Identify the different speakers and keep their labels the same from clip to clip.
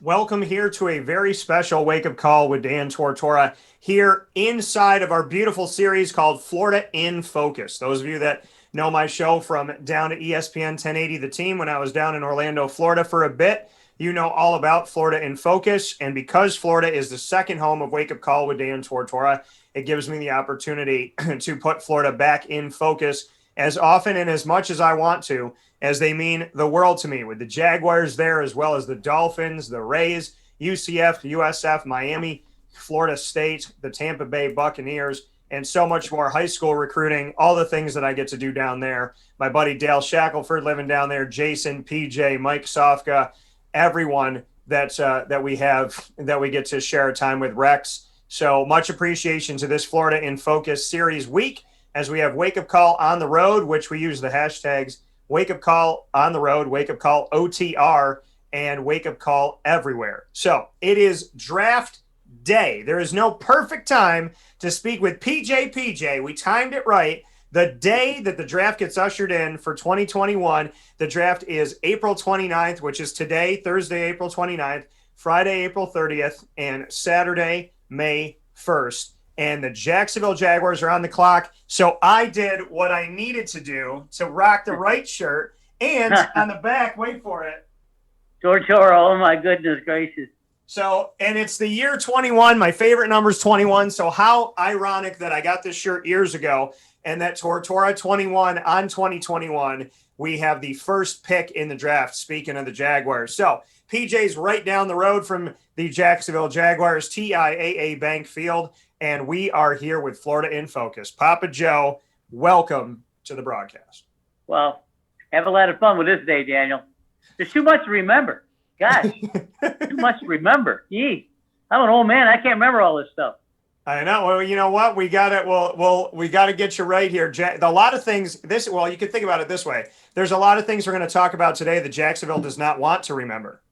Speaker 1: Welcome here to a very special Wake Up Call with Dan Tortora here inside of our beautiful series called Florida in Focus. Those of you that know my show from down at ESPN 1080 The Team when I was down in Orlando, Florida for a bit, you know all about Florida in Focus. And because Florida is the second home of Wake Up Call with Dan Tortora, it gives me the opportunity to put Florida back in focus as often and as much as I want to, as they mean the world to me, with the Jaguars there, as well as the Dolphins, the Rays, UCF, USF, Miami, Florida State, the Tampa Bay Buccaneers, and so much more. High school recruiting, all the things that I get to do down there. My buddy Dale Shackelford living down there, Jason, PJ, Mike Sofka, everyone that we get to share time with, Rex. So much appreciation to this Florida in Focus series week, as we have Wake Up Call on the road, which we use the hashtags Wake Up Call on the road, Wake Up Call OTR, and Wake Up Call everywhere. So it is draft day. There is no perfect time to speak with PJ. We timed it right. The day that the draft gets ushered in for 2021, the draft is April 29th, which is today, Thursday, April 29th, Friday, April 30th, and Saturday, May 1st. And the Jacksonville Jaguars are on the clock. So I did what I needed to do to rock the right shirt. And on the back, wait for it.
Speaker 2: Tortora, oh my goodness gracious.
Speaker 1: So, and it's the year 21. My favorite number is 21. So how ironic that I got this shirt years ago and that Tortora 21 on 2021, we have the first pick in the draft, speaking of the Jaguars. So PJ's right down the road from the Jacksonville Jaguars, TIAA Bank Field. And we are here with Florida in Focus. Papa Joe, welcome to the broadcast.
Speaker 2: Well, have a lot of fun with this day, Daniel. There's too much to remember. Gosh, too much to remember. Gee, I'm an old man. I can't remember all this stuff.
Speaker 1: I know. Well, you know what? We got it. We got to get you right here. A lot of things. You can think about it this way. There's a lot of things we're going to talk about today that Jacksonville does not want to remember.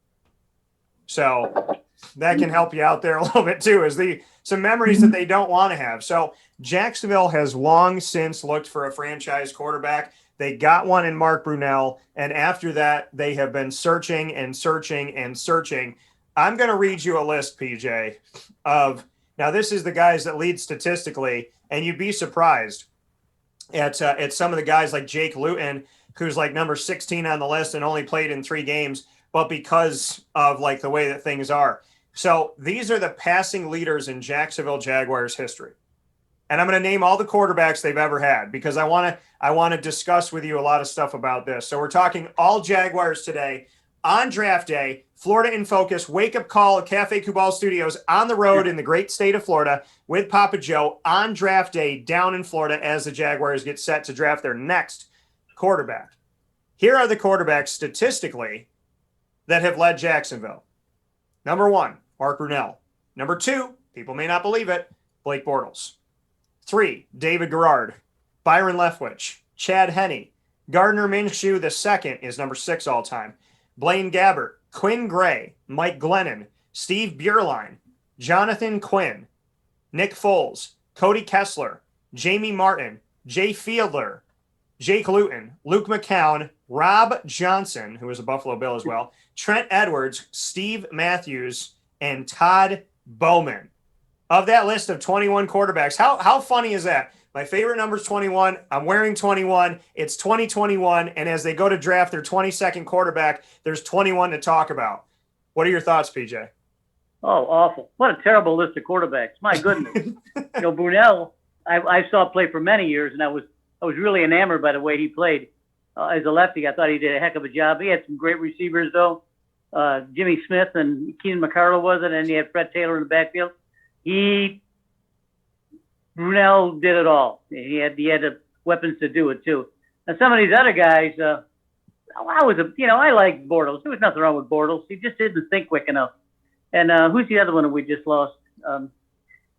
Speaker 1: So that can help you out there a little bit too, is some memories that they don't want to have. So Jacksonville has long since looked for a franchise quarterback. They got one in Mark Brunell, and after that, they have been searching and searching and searching. I'm going to read you a list, PJ, of now this is the guys that lead statistically, and you'd be surprised at some of the guys like Jake Luton, who's like number 16 on the list and only played in 3 games, but because of like the way that things are. So these are the passing leaders in Jacksonville Jaguars history. And I'm going to name all the quarterbacks they've ever had because I want to discuss with you a lot of stuff about this. So we're talking all Jaguars today on draft day, Florida in Focus, Wake Up Call at Cafe Cubal Studios on the road in the great state of Florida with Papa Joe on draft day down in Florida as the Jaguars get set to draft their next quarterback. Here are the quarterbacks statistically that have led Jacksonville. Number 1, Mark Brunell. Number 2, people may not believe it, Blake Bortles. 3, David Garrard, Byron Leftwich, Chad Henne, Gardner Minshew II is number 6 all time, Blaine Gabbert, Quinn Gray, Mike Glennon, Steve Beuerlein, Jonathan Quinn, Nick Foles, Cody Kessler, Jamie Martin, Jay Fiedler, Jake Luton, Luke McCown, Rob Johnson, who was a Buffalo Bill as well, Trent Edwards, Steve Matthews, and Todd Bowman. Of that list of 21 quarterbacks, how funny is that? My favorite number is 21. I'm wearing 21. It's 2021, and as they go to draft their 22nd quarterback, there's 21 to talk about. What are your thoughts, PJ?
Speaker 2: Oh, awful. What a terrible list of quarterbacks. My goodness. Brunell, I saw play for many years, and I was really enamored by the way he played. As a lefty, I thought he did a heck of a job. He had some great receivers, though. Jimmy Smith and Keenan McCardle was it, and he had Fred Taylor in the backfield. Brunell did it all. He had the weapons to do it too. And some of these other guys, I liked Bortles. There was nothing wrong with Bortles. He just didn't think quick enough. And who's the other one that we just lost?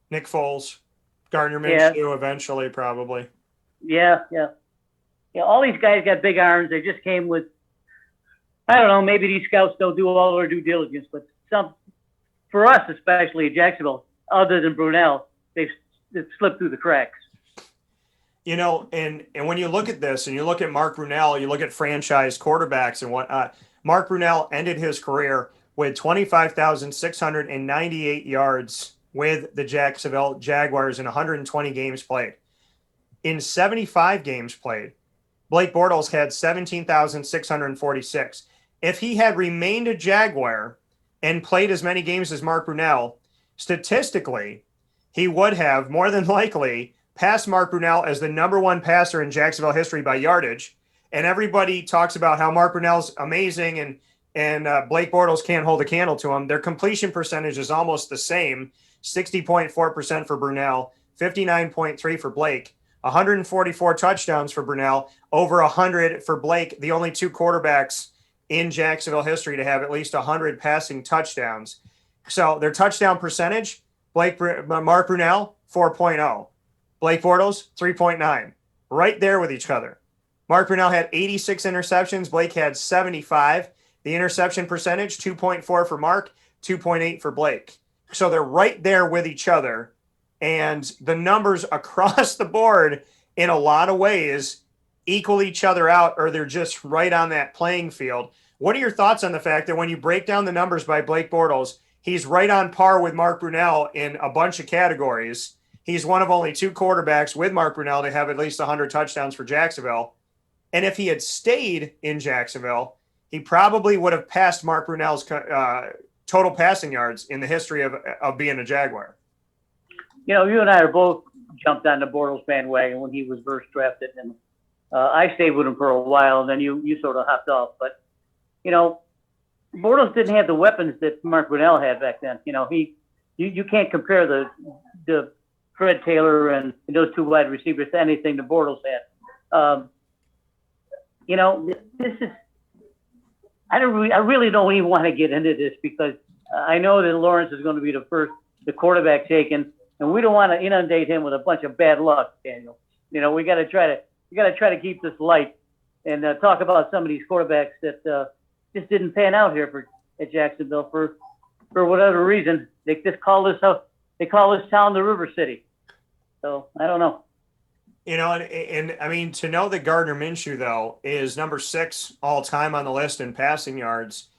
Speaker 1: Nick Foles, Gardner Minshew, eventually probably.
Speaker 2: Yeah. All these guys got big arms. They just came with, I don't know, maybe these scouts don't do all their due diligence, but for us, especially at Jacksonville, other than Brunell, they've slipped through the cracks.
Speaker 1: And when you look at this and you look at Mark Brunell, you look at franchise quarterbacks and whatnot, Mark Brunell ended his career with 25,698 yards with the Jacksonville Jaguars in 120 games played. In 75 games played, Blake Bortles had 17,646. If he had remained a Jaguar and played as many games as Mark Brunell, statistically, he would have more than likely passed Mark Brunell as the number one passer in Jacksonville history by yardage. And everybody talks about how Mark Brunell's amazing and Blake Bortles can't hold a candle to him. Their completion percentage is almost the same, 60.4% for Brunell, 59.3% for Blake. 144 touchdowns for Brunell, over 100 for Blake, the only two quarterbacks in Jacksonville history to have at least 100 passing touchdowns. So their touchdown percentage, Mark Brunell, 4.0. Blake Bortles, 3.9. Right there with each other. Mark Brunell had 86 interceptions. Blake had 75. The interception percentage, 2.4 for Mark, 2.8 for Blake. So they're right there with each other. And the numbers across the board in a lot of ways equal each other out, or they're just right on that playing field. What are your thoughts on the fact that when you break down the numbers by Blake Bortles, he's right on par with Mark Brunell in a bunch of categories? He's one of only two quarterbacks with Mark Brunell to have at least 100 touchdowns for Jacksonville. And if he had stayed in Jacksonville, he probably would have passed Mark Brunell's total passing yards in the history of being a Jaguar.
Speaker 2: You know, you and I are both jumped on the Bortles bandwagon when he was first drafted, and I stayed with him for a while, and then you sort of hopped off. But, you know, Bortles didn't have the weapons that Mark Brunell had back then. You know, you can't compare the Fred Taylor and those two wide receivers to anything the Bortles had. You know, this is I really don't even want to get into this because I know that Lawrence is going to be the quarterback taken. And we don't want to inundate him with a bunch of bad luck, Daniel. You know, we got to try to keep this light and talk about some of these quarterbacks that just didn't pan out here at Jacksonville for whatever reason. They just call this town the River City. So I don't know.
Speaker 1: You know, and I mean, to know that Gardner Minshew though is number 6 all time on the list in passing yards.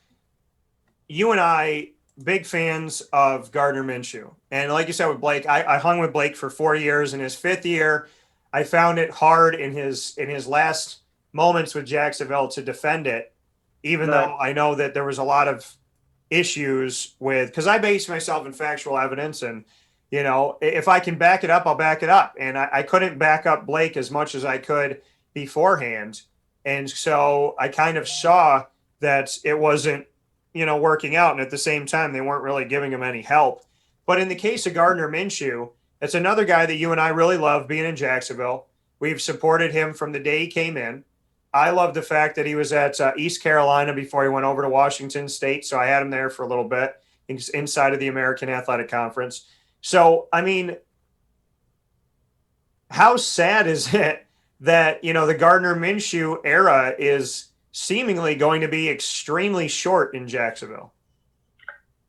Speaker 1: You and I, big fans of Gardner Minshew. And like you said with Blake, I hung with Blake for 4 years. In his 5th year, I found it hard in his last moments with Jacksonville to defend it, even though I know that there was a lot of issues with – because I base myself in factual evidence. And, you know, if I can back it up, I'll back it up. And I couldn't back up Blake as much as I could beforehand. And so I kind of saw that it wasn't – working out. And at the same time, they weren't really giving him any help. But in the case of Gardner Minshew, it's another guy that you and I really love being in Jacksonville. We've supported him from the day he came in. I love the fact that he was at East Carolina before he went over to Washington State. So I had him there for a little bit inside of the American Athletic Conference. So, I mean, how sad is it that, the Gardner Minshew era is seemingly going to be extremely short in Jacksonville?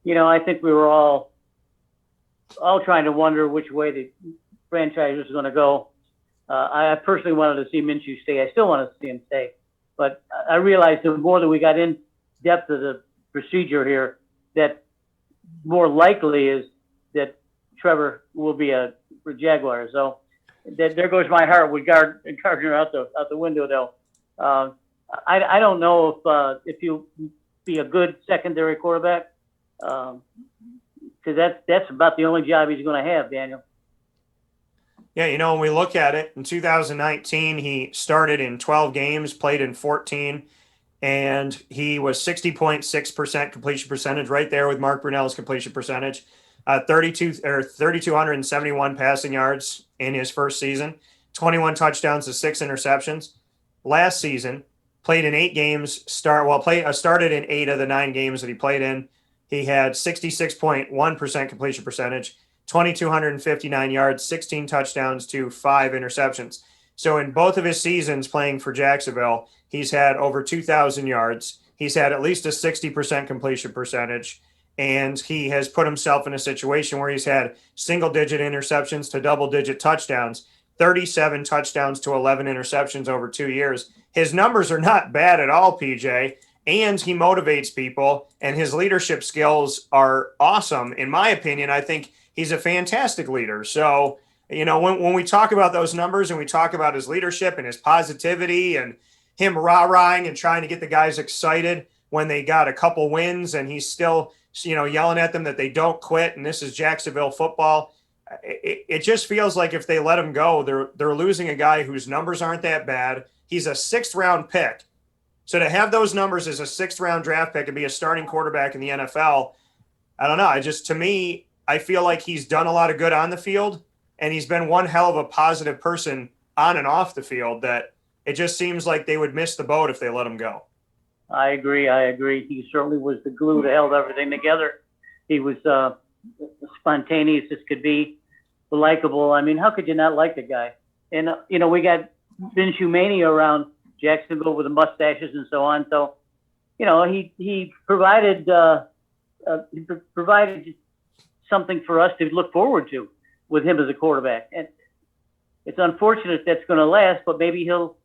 Speaker 2: I think we were all trying to wonder which way the franchise was going to go. I personally wanted to see Minshew stay. I still want to see him stay. But I realized the more that we got in depth of the procedure here, that more likely is that Trevor will be for Jaguars. So there goes my heart with Gardner out the window, though. I don't know if he'll be a good secondary quarterback, because that's about the only job he's going to have, Daniel.
Speaker 1: Yeah, when we look at it, in 2019, he started in 12 games, played in 14, and he was 60.6% completion percentage, right there with Mark Brunell's completion percentage. 3,271 passing yards in his first season, 21 touchdowns to 6 interceptions. Last season, played in 8 games, started in 8 of the 9 games that he played in. He had 66.1% completion percentage, 2,259 yards, 16 touchdowns to 5 interceptions. So in both of his seasons playing for Jacksonville, he's had over 2,000 yards. He's had at least a 60% completion percentage, and he has put himself in a situation where he's had single-digit interceptions to double-digit touchdowns, 37 touchdowns to 11 interceptions over 2 years. His numbers are not bad at all, PJ. and he motivates people, and his leadership skills are awesome. In my opinion, I think he's a fantastic leader. So, when we talk about those numbers and we talk about his leadership and his positivity and him rah-rahing and trying to get the guys excited when they got a couple wins, and he's still, yelling at them that they don't quit, and this is Jacksonville football. It just feels like if they let him go, they're losing a guy whose numbers aren't that bad. He's a 6th-round pick. So to have those numbers as a 6th-round draft pick and be a starting quarterback in the NFL, I don't know. To me, I feel like he's done a lot of good on the field, and he's been one hell of a positive person on and off the field that it just seems like they would miss the boat if they let him go.
Speaker 2: I agree. He certainly was the glue that held everything together. He was spontaneous as could be, likable. I mean, how could you not like the guy? And, we got Minshew mania around Jacksonville with the mustaches and so on. So, he provided something for us to look forward to with him as a quarterback. And it's unfortunate that's going to last, but maybe he'll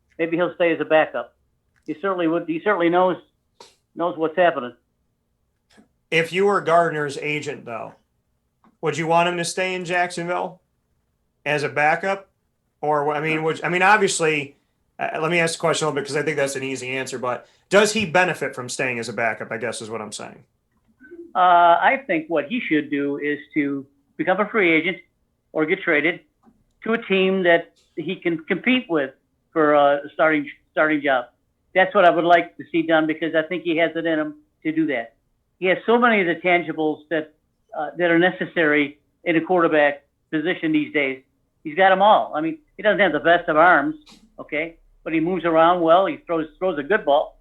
Speaker 2: stay as a backup. He certainly knows what's happening.
Speaker 1: If you were Gardner's agent, though, would you want him to stay in Jacksonville as a backup? Or, obviously, let me ask the question a little bit because I think that's an easy answer, but does he benefit from staying as a backup, I guess is what I'm saying.
Speaker 2: I think what he should do is to become a free agent or get traded to a team that he can compete with for a starting job. That's what I would like to see done because I think he has it in him to do that. He has so many of the tangibles that are necessary in a quarterback position these days. He's got them all. I mean, he doesn't have the best of arms, okay, but he moves around well. He throws a good ball.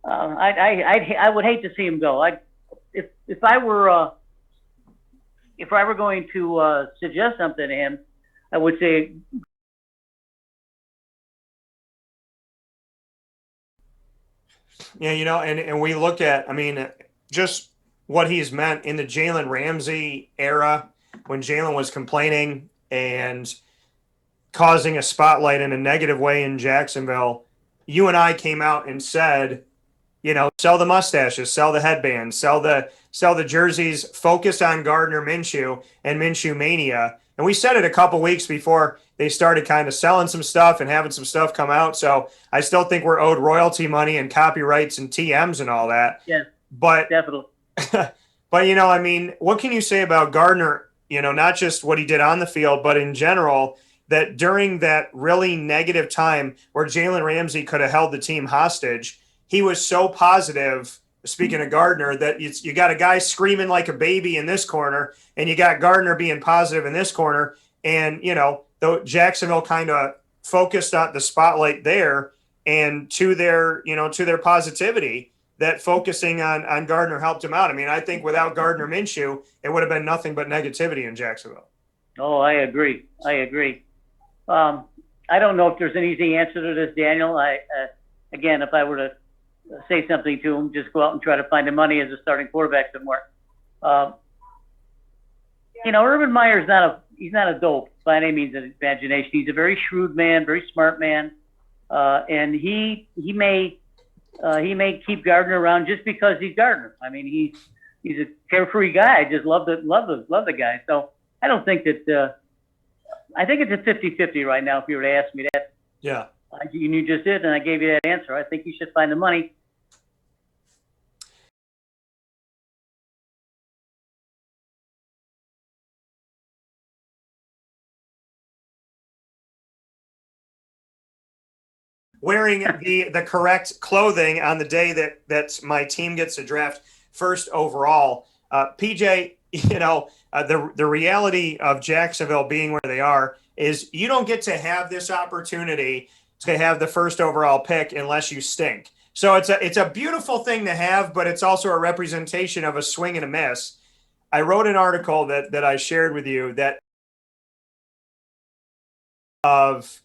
Speaker 2: I would hate to see him go. If I were going to suggest something to him, I would say.
Speaker 1: Yeah, and we look at, just what he's meant in the Jalen Ramsey era when Jalen was complaining and causing a spotlight in a negative way in Jacksonville. You and I came out and said, sell the mustaches, sell the headbands, sell the jerseys, focus on Gardner Minshew and Minshew mania. And we said it a couple weeks before they started kind of selling some stuff and having some stuff come out. So I still think we're owed royalty money and copyrights and TMs and all that.
Speaker 2: Yeah,
Speaker 1: but
Speaker 2: definitely.
Speaker 1: But, what can you say about Gardner, not just what he did on the field, but in general, that during that really negative time where Jalen Ramsey could have held the team hostage, he was so positive, speaking of Gardner, that you got a guy screaming like a baby in this corner, and you got Gardner being positive in this corner. And, though Jacksonville kind of focused on the spotlight there and to their positivity, that focusing on Gardner helped him out. I think without Gardner Minshew, it would have been nothing but negativity in Jacksonville.
Speaker 2: Oh, I agree. I don't know if there's an easy answer to this, Daniel. Again, if I were to say something to him, just go out and try to find the money as a starting quarterback somewhere. Urban Meyer's he's not a dope by any means of imagination. He's a very shrewd man, very smart man, and he may keep Gardner around just because he's Gardner. He's a carefree guy. I just love the guy. So I don't think that. I think it's a 50-50 right now. If you were to ask me that,
Speaker 1: yeah,
Speaker 2: you just did, and I gave you that answer. I think you should find the money.
Speaker 1: Wearing the correct clothing on the day that my team gets a draft first overall. PJ, the reality of Jacksonville being where they are is you don't get to have this opportunity to have the first overall pick unless you stink. So it's a beautiful thing to have, but it's also a representation of a swing and a miss. I wrote an article that I shared with you that of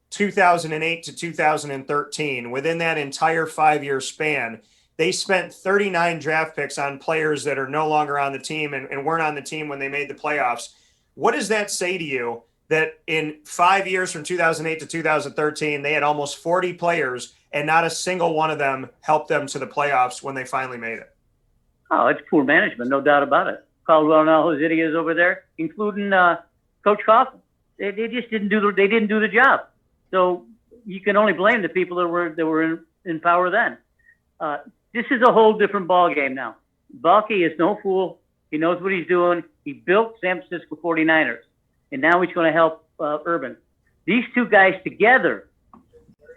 Speaker 1: 2008 to 2013, within that entire 5-year span, they spent 39 draft picks on players that are no longer on the team and weren't on the team when they made the playoffs. What does that say to you that in 5 years from 2008 to 2013, they had almost 40 players and not a single one of them helped them to the playoffs when they finally made it.
Speaker 2: Oh, it's poor management, no doubt about it. Caldwell and all those idiots over there, including Coach Coughlin, they just didn't do the job. So you can only blame the people that were in power then. This is a whole different ball game now. Balky is no fool. He knows what he's doing. He built San Francisco 49ers, and now he's going to help Urban. These two guys together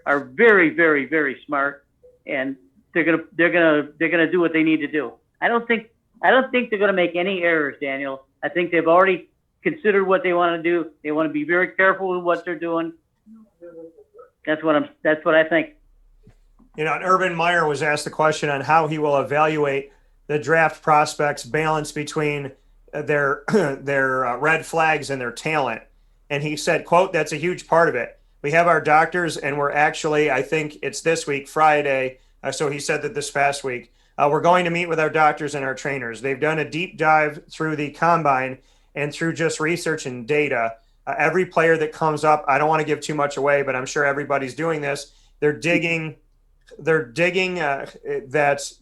Speaker 2: are very, very, very smart, and they're gonna do what they need to do. I don't think they're gonna make any errors, Daniel. I think they've already considered what they want to do. They want to be very careful with what they're doing. That's what I think.
Speaker 1: You know, and Urban Meyer was asked the question on how he will evaluate the draft prospects' balance between their red flags and their talent. And he said, quote, "That's a huge part of it. We have our doctors, and we're actually, I think it's this week, Friday." So he said that this past week, we're going to meet with our doctors and our trainers. They've done a deep dive through the combine and through just research and data. Every player that comes up, I don't want to give too much away, but I'm sure everybody's doing this. They're digging that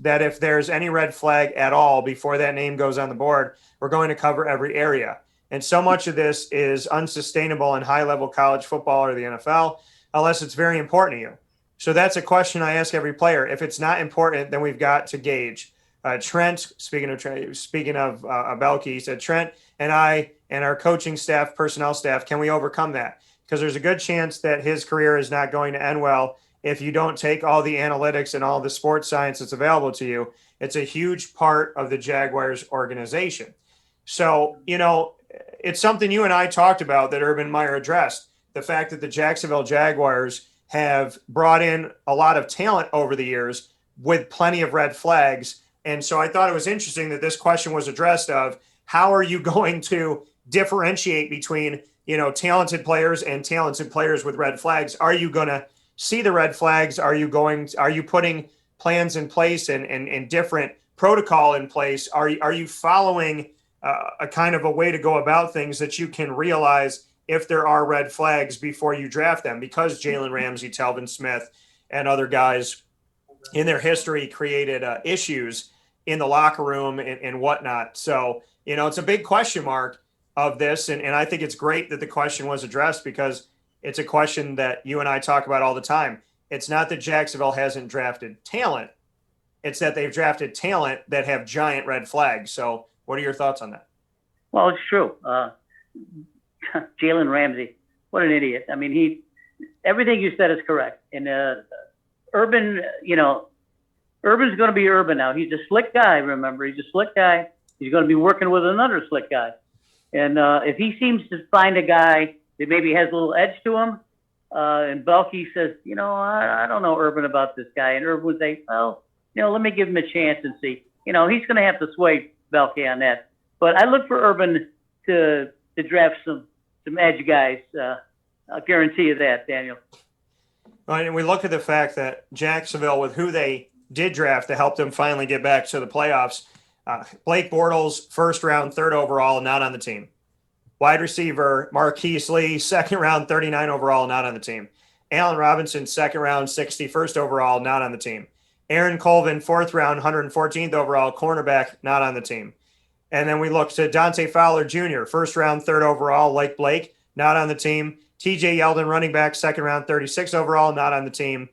Speaker 1: if there's any red flag at all before that name goes on the board, we're going to cover every area. And so much of this is unsustainable in high-level college football or the NFL unless it's very important to you. So that's a question I ask every player. If it's not important, then we've got to gauge. Trent, speaking of Belke, he said, "Trent and I and our coaching staff, personnel staff, can we overcome that? Because there's a good chance that his career is not going to end well if you don't take all the analytics and all the sports science that's available to you." It's a huge part of the Jaguars organization. So, you know, it's something you and I talked about that Urban Meyer addressed, the fact that the Jacksonville Jaguars have brought in a lot of talent over the years with plenty of red flags. And so I thought it was interesting that this question was addressed of how are you going to differentiate between, you know, talented players and talented players with red flags? Are you going to see the red flags? Are you putting plans in place and different protocol in place? Are you following a kind of a way to go about things that you can realize if there are red flags before you draft them? Because Jalen Ramsey, Telvin Smith, and other guys in their history created issues in the locker room and whatnot. So, you know, it's a big question mark of this. And I think it's great that the question was addressed because it's a question that you and I talk about all the time. It's not that Jacksonville hasn't drafted talent. It's that they've drafted talent that have giant red flags. So what are your thoughts on that?
Speaker 2: Well, it's true. Jalen Ramsey, what an idiot. I mean, everything you said is correct. And Urban, you know, Urban's going to be Urban now. He's a slick guy, remember. He's a slick guy. He's going to be working with another slick guy. And if he seems to find a guy that maybe has a little edge to him, and Belke says, you know, I don't know Urban about this guy. And Urban would say, well, you know, let me give him a chance and see. You know, he's going to have to sway Belke on that. But I look for Urban to draft some edge guys. I'll guarantee you that, Daniel.
Speaker 1: Right, and we look at the fact that Jacksonville, with who they did draft to help them finally get back to the playoffs, Blake Bortles, first round, third overall, not on the team. Wide receiver, Marquise Lee, second round, 39 overall, not on the team. Allen Robinson, second round, 61st overall, not on the team. Aaron Colvin, fourth round, 114th overall, cornerback, not on the team. And then we look to Dante Fowler Jr., first round, third overall, like Blake, not on the team. TJ Yeldon, running back, second round, 36 overall, not on the team.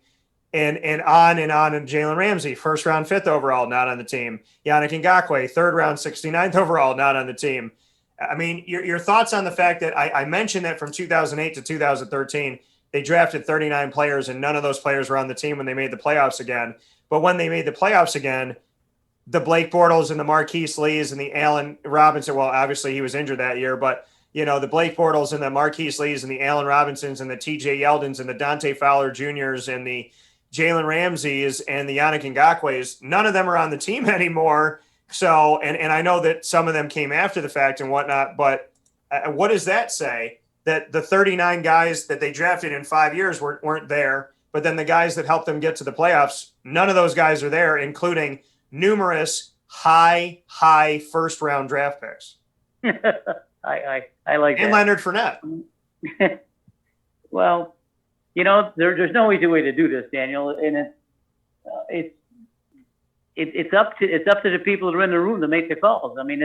Speaker 1: And on. And Jalen Ramsey, first round, fifth overall, not on the team. Yannick Ngakoue, third round, 69th overall, not on the team. I mean, your thoughts on the fact that I mentioned that from 2008 to 2013, they drafted 39 players and none of those players were on the team when they made the playoffs again. But when they made the playoffs again, the Blake Bortles and the Marquise Lees and the Allen Robinson, well, obviously he was injured that year, but, you know, the Blake Bortles and the Marquise Lees and the Allen Robinsons and the TJ Yeldons and the Dante Fowler Jr.'s and the Jalen Ramseys and the Yannick Ngakoue's, none of them are on the team anymore. So, and I know that some of them came after the fact and whatnot, but what does that say? That the 39 guys that they drafted in 5 years weren't there, but then the guys that helped them get to the playoffs, none of those guys are there, including numerous high first round draft picks.
Speaker 2: I like
Speaker 1: and
Speaker 2: that.
Speaker 1: Leonard Fournette.
Speaker 2: Well, There's no easy way to do this, Daniel, and it's up to the people that are in the room to make the calls. I mean,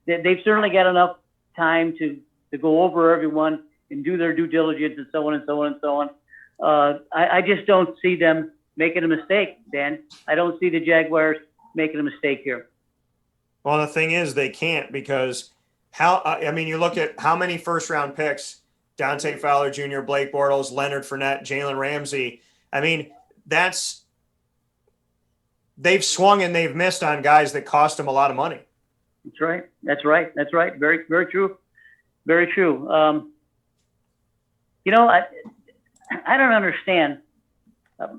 Speaker 2: they've certainly got enough time to go over everyone and do their due diligence and so on and so on and so on. I just don't see them making a mistake, Dan. I don't see the Jaguars making a mistake here.
Speaker 1: Well, the thing is, they can't, because you look at how many first-round picks: Dante Fowler Jr., Blake Bortles, Leonard Fournette, Jalen Ramsey. I mean, they've swung and they've missed on guys that cost them a lot of money.
Speaker 2: That's right. Very, very true. Very true. I don't understand.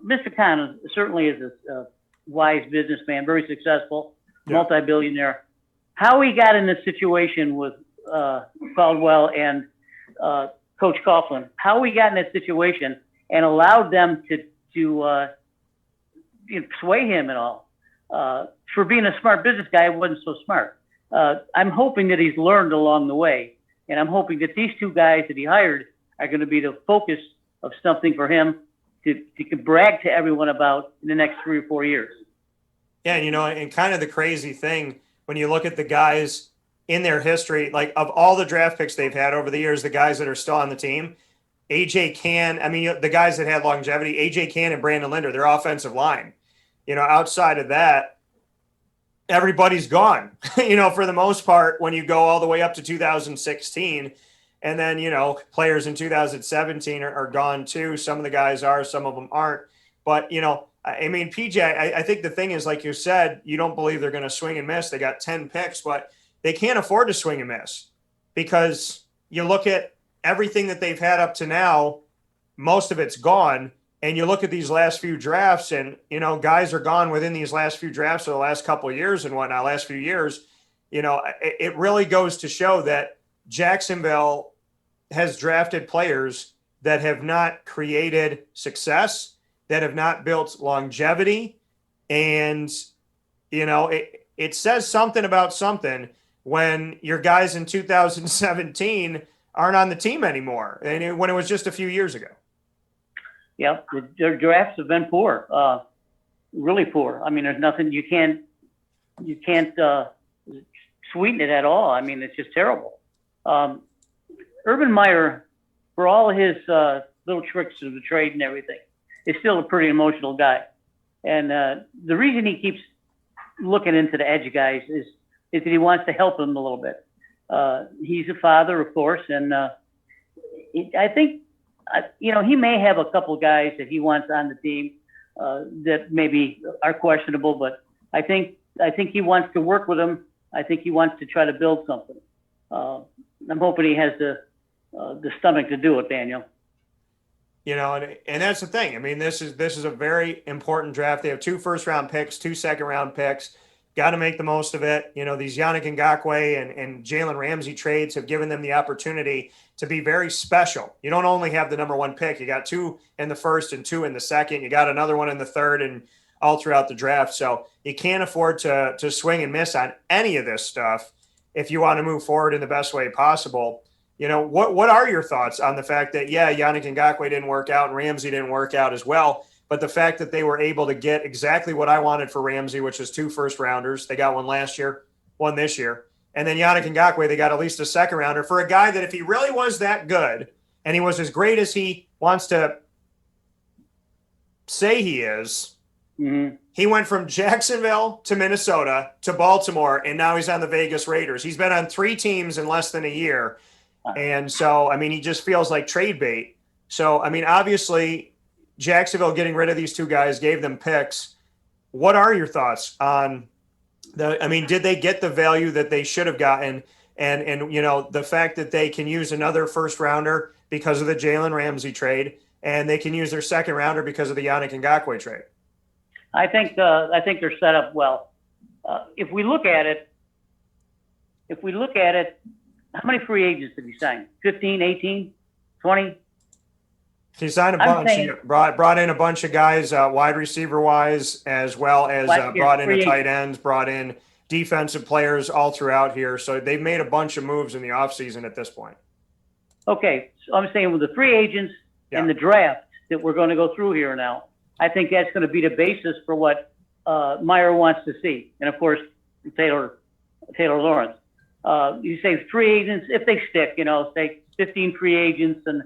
Speaker 2: Mr. Khan certainly is a wise businessman, very successful, multi-billionaire. How he got in this situation with Caldwell and Coach Coughlin, how he got in that situation and allowed them to sway him and all. For being a smart business guy, I wasn't so smart. I'm hoping that he's learned along the way, and I'm hoping that these two guys that he hired are going to be the focus of something for him to brag to everyone about in the next 3 or 4 years.
Speaker 1: Yeah, and kind of the crazy thing, when you look at the guys in their history, like of all the draft picks they've had over the years, the guys that are still on the team, AJ Cann, the guys that had longevity, AJ Cann and Brandon Linder, their offensive line. Outside of that, everybody's gone, for the most part, when you go all the way up to 2016. And then, players in 2017 are gone too. Some of the guys are, some of them aren't. But, PJ, I think the thing is, like you said, you don't believe they're going to swing and miss. They got 10 picks, but they can't afford to swing and miss, because you look at everything that they've had up to now, most of it's gone. And you look at these last few drafts, and, guys are gone within these last few drafts of the last couple of years and whatnot, last few years. It really goes to show that Jacksonville has drafted players that have not created success, that have not built longevity. And, it says something about something when your guys in 2017 aren't on the team anymore, and when it was just a few years ago.
Speaker 2: Yeah, their drafts have been poor, really poor. There's nothing you can't sweeten it at all. It's just terrible. Urban Meyer, for all his little tricks of the trade and everything, is still a pretty emotional guy. And the reason he keeps looking into the edge guys is that he wants to help them a little bit. He's a father, of course, and I think, he may have a couple guys that he wants on the team that maybe are questionable, but I think he wants to work with them. I think he wants to try to build something. I'm hoping he has the stomach to do it, Daniel.
Speaker 1: And that's the thing. This is a very important draft. They have 2 first-round picks, 2 second-round picks. Got to make the most of it. These Yannick Ngakoue and Jalen Ramsey trades have given them the opportunity to be very special. You don't only have the number 1 pick. You got 2 in the first and 2 in the second. You got another one in the third and all throughout the draft. So you can't afford to swing and miss on any of this stuff if you want to move forward in the best way possible. What are your thoughts on the fact that, Yannick Ngakoue didn't work out and Ramsey didn't work out as well, but the fact that they were able to get exactly what I wanted for Ramsey, which is 2 first-rounders. They got one last year, one this year. And then Yannick Ngakoue, they got at least a second-rounder for a guy that, if he really was that good and he was as great as he wants to say he is, he went from Jacksonville to Minnesota to Baltimore, and now he's on the Vegas Raiders. He's been on 3 teams in less than a year. And so, he just feels like trade bait. So, obviously, Jacksonville getting rid of these 2 guys gave them picks. What are your thoughts on did they get the value that they should have gotten? And the fact that they can use another first rounder because of the Jalen Ramsey trade, and they can use their second rounder because of the Yannick Ngakoue trade.
Speaker 2: I think they're set up well. If we look at it, how many free agents did he sign? 15, 18, 20?
Speaker 1: He signed a bunch. He brought in a bunch of guys, wide receiver wise, as well as brought in a tight ends, brought in defensive players all throughout here. So they've made a bunch of moves in the offseason at this point.
Speaker 2: Okay, so I'm saying with the free agents and the draft, that we're going to go through here now. I think that's going to be the basis for what Meyer wants to see. And, of course, Taylor Lawrence. You say free agents, if they stick, say 15 free agents and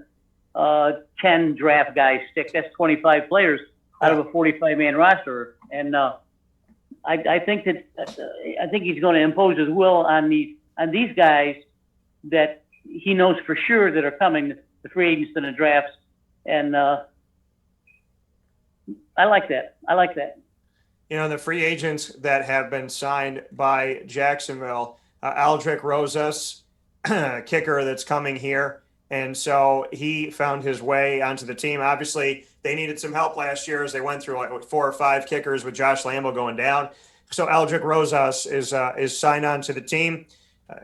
Speaker 2: 10 draft guys stick, that's 25 players out of a 45-man roster. And I think he's going to impose his will on these guys that he knows for sure that are coming, the free agents and the drafts. And I like that.
Speaker 1: The free agents that have been signed by Jacksonville, Aldrick Rosas, kicker that's coming here. And so he found his way onto the team. Obviously, they needed some help last year as they went through like 4 or 5 kickers with Josh Lambo going down. So Aldrick Rosas is signed on to the team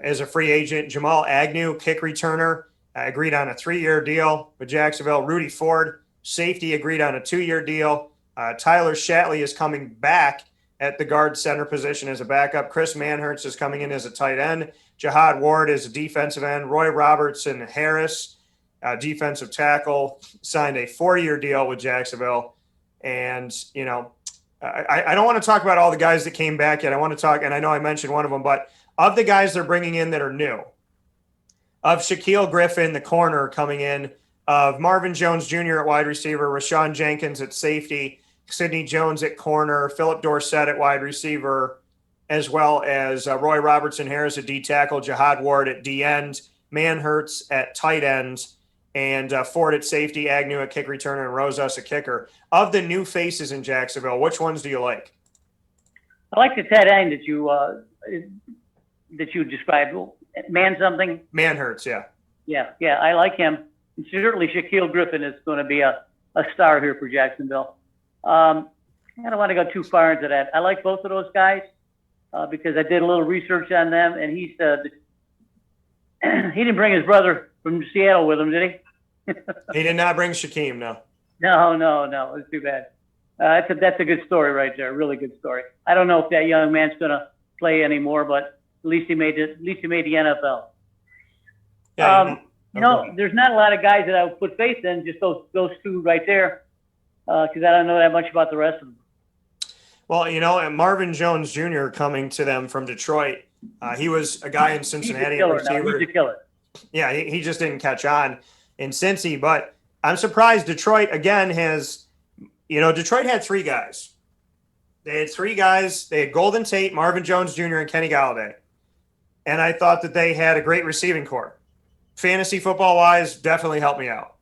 Speaker 1: as a free agent. Jamal Agnew, kick returner, agreed on a 3-year deal with Jacksonville. Rudy Ford, safety, agreed on a 2-year deal. Tyler Shatley is coming back at the guard center position as a backup. Chris Manhertz is coming in as a tight end. Jihad Ward is a defensive end. Roy Robertson Harris, defensive tackle, signed a 4-year deal with Jacksonville. And, I don't want to talk about all the guys that came back yet. I want to talk, and I know I mentioned one of them, but of the guys they're bringing in that are new, of Shaquille Griffin, the corner, coming in, of Marvin Jones Jr. at wide receiver, Rashawn Jenkins at safety, Sidney Jones at corner, Philip Dorsett at wide receiver, as well as Roy Robertson Harris at D tackle, Jihad Ward at D end, Manhertz at tight end, and Ford at safety, Agnew at kick returner, and Rosas a kicker. Of the new faces in Jacksonville, which ones do you like?
Speaker 2: I like the tight end that you described. Manhertz,
Speaker 1: yeah.
Speaker 2: Yeah, I like him. And certainly Shaquille Griffin is going to be a star here for Jacksonville. I don't want to go too far into that. I like both of those guys because I did a little research on them, and he said he didn't bring his brother from Seattle with him, did he?
Speaker 1: He did not bring Shaquem, no.
Speaker 2: No. It's too bad. That's a good story right there. Really good story. I don't know if that young man's going to play anymore, but at least he made it. At least he made the NFL.
Speaker 1: Yeah,
Speaker 2: there's not a lot of guys that I would put faith in. Just those two right there, because I don't know that much about the rest of them.
Speaker 1: Well, and Marvin Jones Jr. coming to them from Detroit. He was a guy in Cincinnati.
Speaker 2: He's a killer.
Speaker 1: Yeah, he just didn't catch on in Cincy. But I'm surprised Detroit, again, has – Detroit had 3 guys. They had 3 guys. They had Golden Tate, Marvin Jones Jr., and Kenny Galladay. And I thought that they had a great receiving core. Fantasy football-wise, definitely helped me out.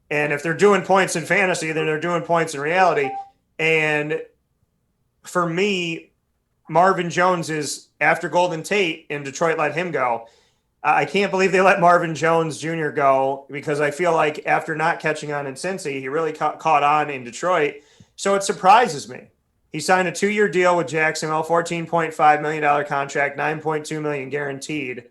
Speaker 1: And if they're doing points in fantasy, then they're doing points in reality. And for me, Marvin Jones is – after Golden Tate and Detroit let him go, I can't believe they let Marvin Jones Jr. go because I feel like after not catching on in Cincy, he really caught on in Detroit. So it surprises me. He signed a 2-year deal with Jacksonville, $14.5 million contract, $9.2 million guaranteed.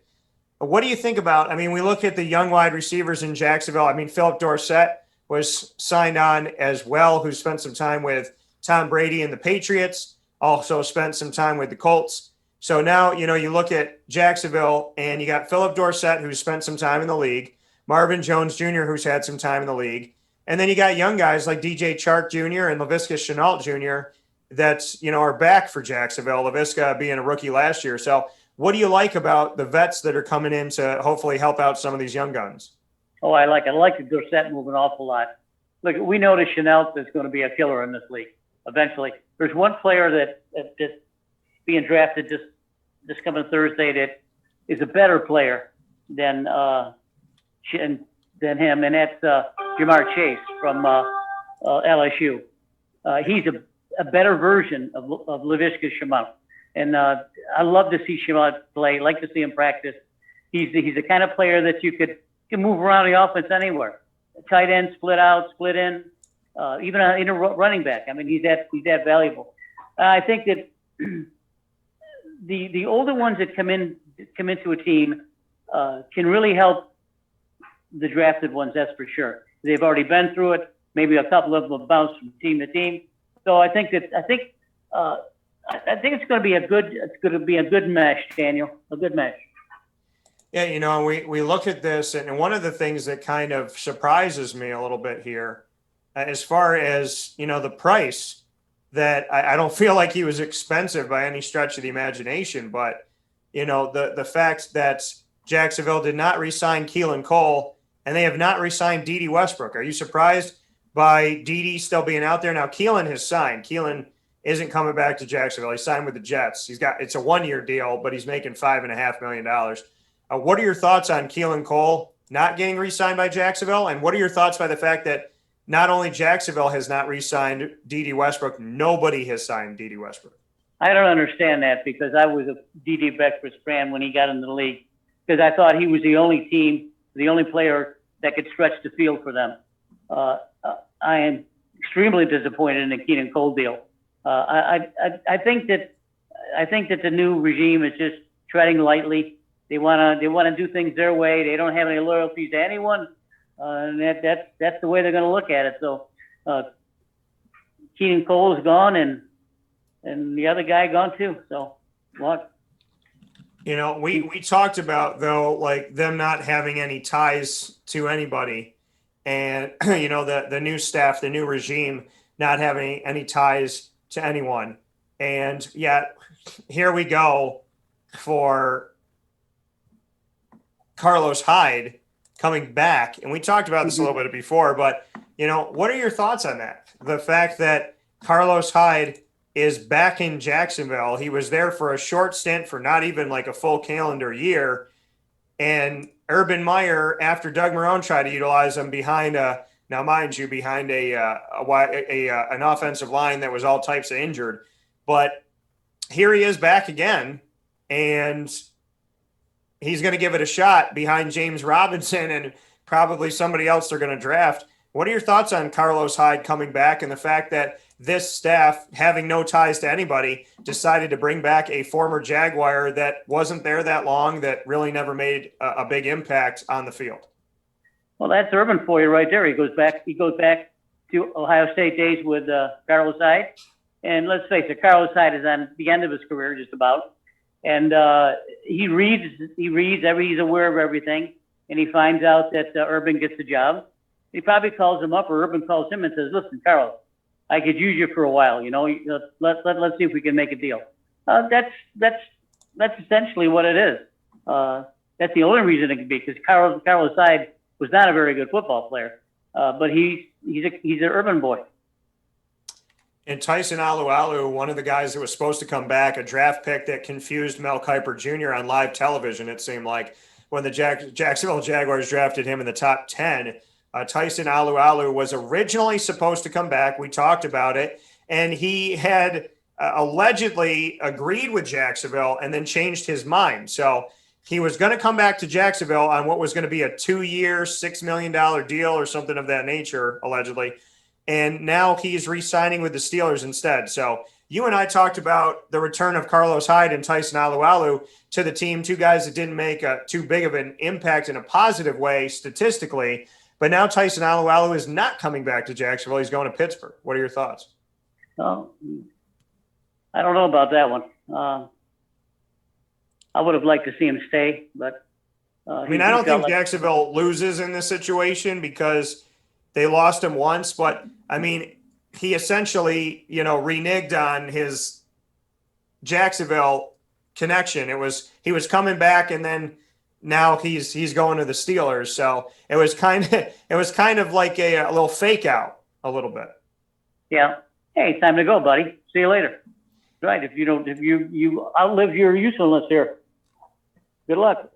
Speaker 1: What do you think about, we look at the young wide receivers in Jacksonville. Philip Dorsett was signed on as well, who spent some time with Tom Brady and the Patriots, also spent some time with the Colts. So now, you look at Jacksonville and you got Philip Dorsett, who's spent some time in the league, Marvin Jones Jr., who's had some time in the league. And then you got young guys like DJ Chark Jr. and Laviska Shenault Jr. that, are back for Jacksonville, Laviska being a rookie last year. So what do you like about the vets that are coming in to hopefully help out some of these young guns?
Speaker 2: Oh, I like it. I like the Dorsett move an awful lot. Look, we know that Shenault is going to be a killer in this league eventually. There's one player that's being drafted this coming Thursday that is a better player than him, and that's Jamar Chase from LSU. He's a better version of Laviska Shenault, and I love to see Shenault play. Like to see him practice. He's the kind of player that you can move around the offense anywhere. Tight end, split out, split in, even in a running back. He's that valuable. I think that the older ones that come into a team can really help the drafted ones. That's for sure. They've already been through it. Maybe a couple of them have bounced from team to team. So I think it's going to be a good mesh, Daniel. A good mesh.
Speaker 1: Yeah, we look at this, and one of the things that kind of surprises me a little bit here as far as, the price, that I don't feel like he was expensive by any stretch of the imagination. But, the fact that Jacksonville did not re-sign Keelan Cole and they have not re-signed Dede Westbrook. Are you surprised by Dede still being out there? Now, Keelan has signed. Keelan isn't coming back to Jacksonville. He signed with the Jets. It's a 1-year deal, but he's making $5.5 million. What are your thoughts on Keelan Cole not getting re-signed by Jacksonville? And what are your thoughts by the fact that not only Jacksonville has not re-signed Dede Westbrook, nobody has signed Dede Westbrook?
Speaker 2: I don't understand that, because I was a Dede Westbrook fan when he got into the league, because I thought he was the only player that could stretch the field for them. I am extremely disappointed in the Keelan Cole deal. I think that the new regime is just treading lightly. They want to do things their way. They don't have any loyalties to anyone, and that's the way they're going to look at it. So Keelan Cole is gone, and the other guy gone too. So what?
Speaker 1: We talked about, though, like them not having any ties to anybody, and the new staff, the new regime, not having any ties to anyone, and yet here we go for Carlos Hyde coming back. And we talked about this a little bit before, but what are your thoughts on that? The fact that Carlos Hyde is back in Jacksonville. He was there for a short stint, for not even like a full calendar year. And Urban Meyer, after Doug Marrone tried to utilize him behind an offensive line that was all types of injured, but here he is back again, and he's going to give it a shot behind James Robinson and probably somebody else they're going to draft. What are your thoughts on Carlos Hyde coming back, and the fact that this staff, having no ties to anybody, decided to bring back a former Jaguar that wasn't there that long, that really never made a big impact on the field?
Speaker 2: Well, that's Urban for you right there. He goes back to Ohio State days with Carlos Hyde. And let's face it, Carlos Hyde is on the end of his career, just about. And he's aware of everything, and he finds out that Urban gets the job. He probably calls him up, or Urban calls him and says, "Listen, Carlos, I could use you for a while. Let's see if we can make a deal." That's essentially what it is. That's the only reason it could be, because Carlos Hyde was not a very good football player, but he's an Urban boy.
Speaker 1: And Tyson Alualu, one of the guys that was supposed to come back, a draft pick that confused Mel Kiper Jr. on live television, it seemed like, when the Jacksonville Jaguars drafted him in the top 10. Tyson Alualu was originally supposed to come back. We talked about it. And he had allegedly agreed with Jacksonville and then changed his mind. So he was going to come back to Jacksonville on what was going to be a 2-year, $6 million deal or something of that nature, allegedly. And now he's re-signing with the Steelers instead. So you and I talked about the return of Carlos Hyde and Tyson Alualu to the team, two guys that didn't make too big of an impact in a positive way statistically. But now Tyson Alualu is not coming back to Jacksonville. He's going to Pittsburgh. What are your thoughts?
Speaker 2: I don't know about that one. I would have liked to see him stay, but
Speaker 1: I don't think Jacksonville loses in this situation, because they lost him once. But he essentially, reneged on his Jacksonville connection. He was coming back, and then now he's going to the Steelers. So it was kind of like a little fake out a little bit.
Speaker 2: Yeah. Hey, time to go, buddy. See you later. Right. If you outlive your usefulness here, good luck.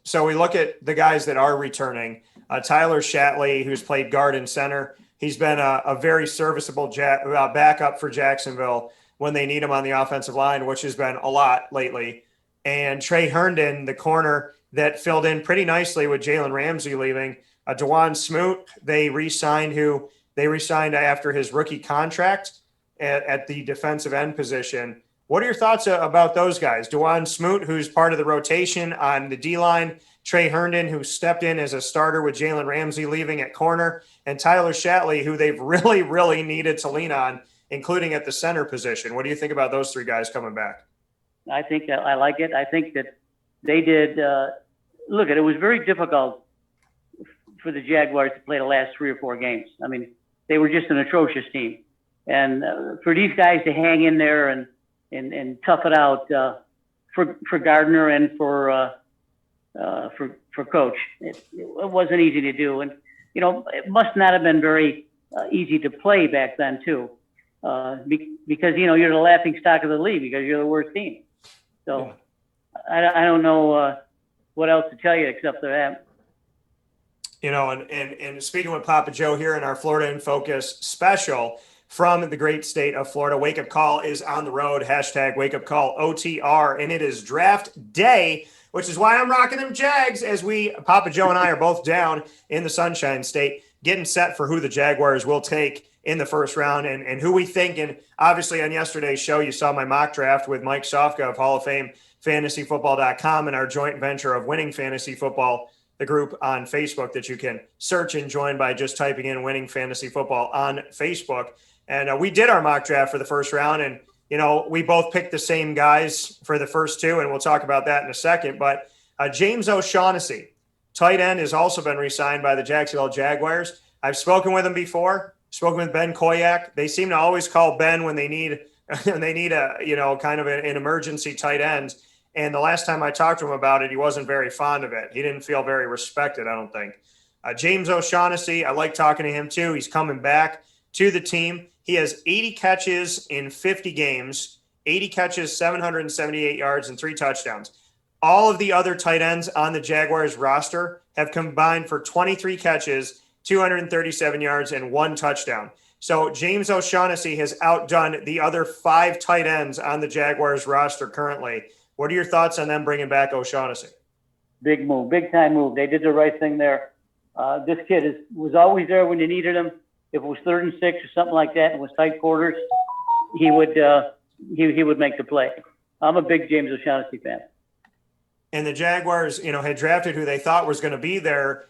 Speaker 1: So we look at the guys that are returning. Tyler Shatley, who's played guard and center. He's been a very serviceable backup for Jacksonville when they need him on the offensive line, which has been a lot lately. And Trey Herndon, the corner that filled in pretty nicely with Jalen Ramsey leaving. Duane Smoot, they re-signed after his rookie contract at the defensive end position. What are your thoughts about those guys? Duane Smoot, who's part of the rotation on the D-line, Trey Herndon, who stepped in as a starter with Jalen Ramsey leaving at corner, and Tyler Shatley, who they've really, really needed to lean on, including at the center position. What do you think about those three guys coming back?
Speaker 2: I think that I like it. I think that they did look, it was very difficult for the Jaguars to play the last 3 or 4 games. they were just an atrocious team. And for these guys to hang in there and tough it out for Gardner and for Coach, it wasn't easy to do. And it must not have been very easy to play back then too, because you're the laughing stock of the league because you're the worst team. So yeah. I don't know what else to tell you except for that.
Speaker 1: And speaking with Papa Joe here in our Florida in Focus special from the great state of Florida, Wake Up Call is on the road, hashtag Wake Up Call OTR, and it is draft day, which is why I'm rocking them Jags as Papa Joe and I are both down in the Sunshine State, getting set for who the Jaguars will take in the first round and who we think. And obviously on yesterday's show, you saw my mock draft with Mike Sofka of Hall of Fame FantasyFootball.com and our joint venture of Winning Fantasy Football, the group on Facebook that you can search and join by just typing in Winning Fantasy Football on Facebook. And we did our mock draft for the first round, and we both picked the same guys for the first two, and we'll talk about that in a second. But James O'Shaughnessy, tight end, has also been re-signed by the Jacksonville Jaguars. I've spoken with him before, spoken with Ben Koyak. They seem to always call Ben when they need a kind of an emergency tight end. And the last time I talked to him about it, he wasn't very fond of it. He didn't feel very respected, I don't think. James O'Shaughnessy, I like talking to him too. He's coming back to the team. He has 80 catches in 50 games, 80 catches, 778 yards, and 3 touchdowns. All of the other tight ends on the Jaguars roster have combined for 23 catches, 237 yards, and 1 touchdown. So James O'Shaughnessy has outdone the other 5 tight ends on the Jaguars roster currently. What are your thoughts on them bringing back O'Shaughnessy?
Speaker 2: Big move, big time move. They did the right thing there. This kid was always there when you needed him. If it was 3rd and 6 or something like that, and it was tight quarters, he would make the play. I'm a big James O'Shaughnessy fan.
Speaker 1: And the Jaguars, had drafted who they thought was going to be their,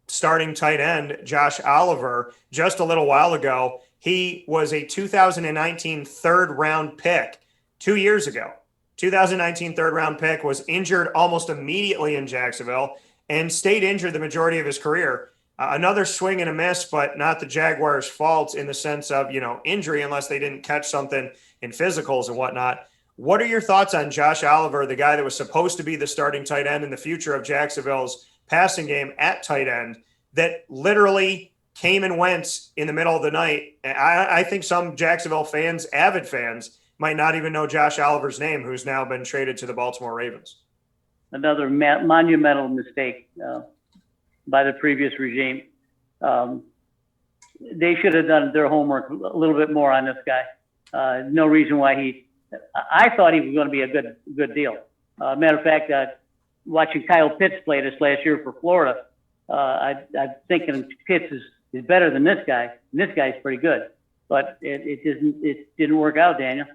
Speaker 1: starting tight end, Josh Oliver, just a little while ago. He was a 2019 third-round pick 2 years ago. 2019 third-round pick, was injured almost immediately in Jacksonville and stayed injured the majority of his career. Another swing and a miss, but not the Jaguars' fault in the sense of, injury, unless they didn't catch something in physicals and whatnot. What are your thoughts on Josh Oliver, the guy that was supposed to be the starting tight end in the future of Jacksonville's passing game at tight end, that literally came and went in the middle of the night? I think some Jacksonville fans, avid fans, might not even know Josh Oliver's name, who's now been traded to the Baltimore Ravens.
Speaker 2: Another monumental mistake by the previous regime. They should have done their homework a little bit more on this guy. No reason why I thought he was going to be a good deal. Matter of fact, watching Kyle Pitts play this last year for Florida, I'm thinking Pitts is better than this guy. And this guy's pretty good, but it didn't work out, Daniel.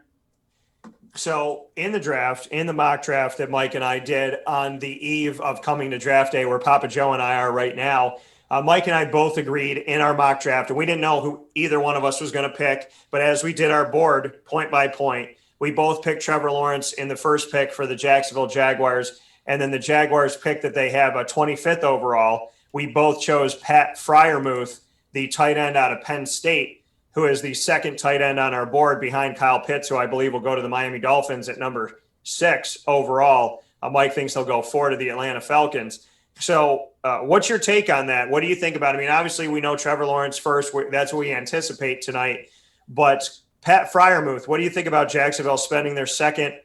Speaker 1: So in the mock draft that Mike and I did on the eve of coming to draft day, where Papa Joe and I are right now, Mike and I both agreed in our mock draft, and we didn't know who either one of us was going to pick. But as we did our board point by point, we both picked Trevor Lawrence in the first pick for the Jacksonville Jaguars. And then the Jaguars pick that they have a 25th overall. We both chose Pat Freiermuth, the tight end out of Penn State, who is the second tight end on our board behind Kyle Pitts, who I believe will go to the Miami Dolphins at number 6 overall. Mike thinks he'll go 4 to the Atlanta Falcons. So what's your take on that? What do you think about it? I mean, obviously we know Trevor Lawrence first. That's what we anticipate tonight. But Pat Freiermuth, what do you think about Jacksonville spending their second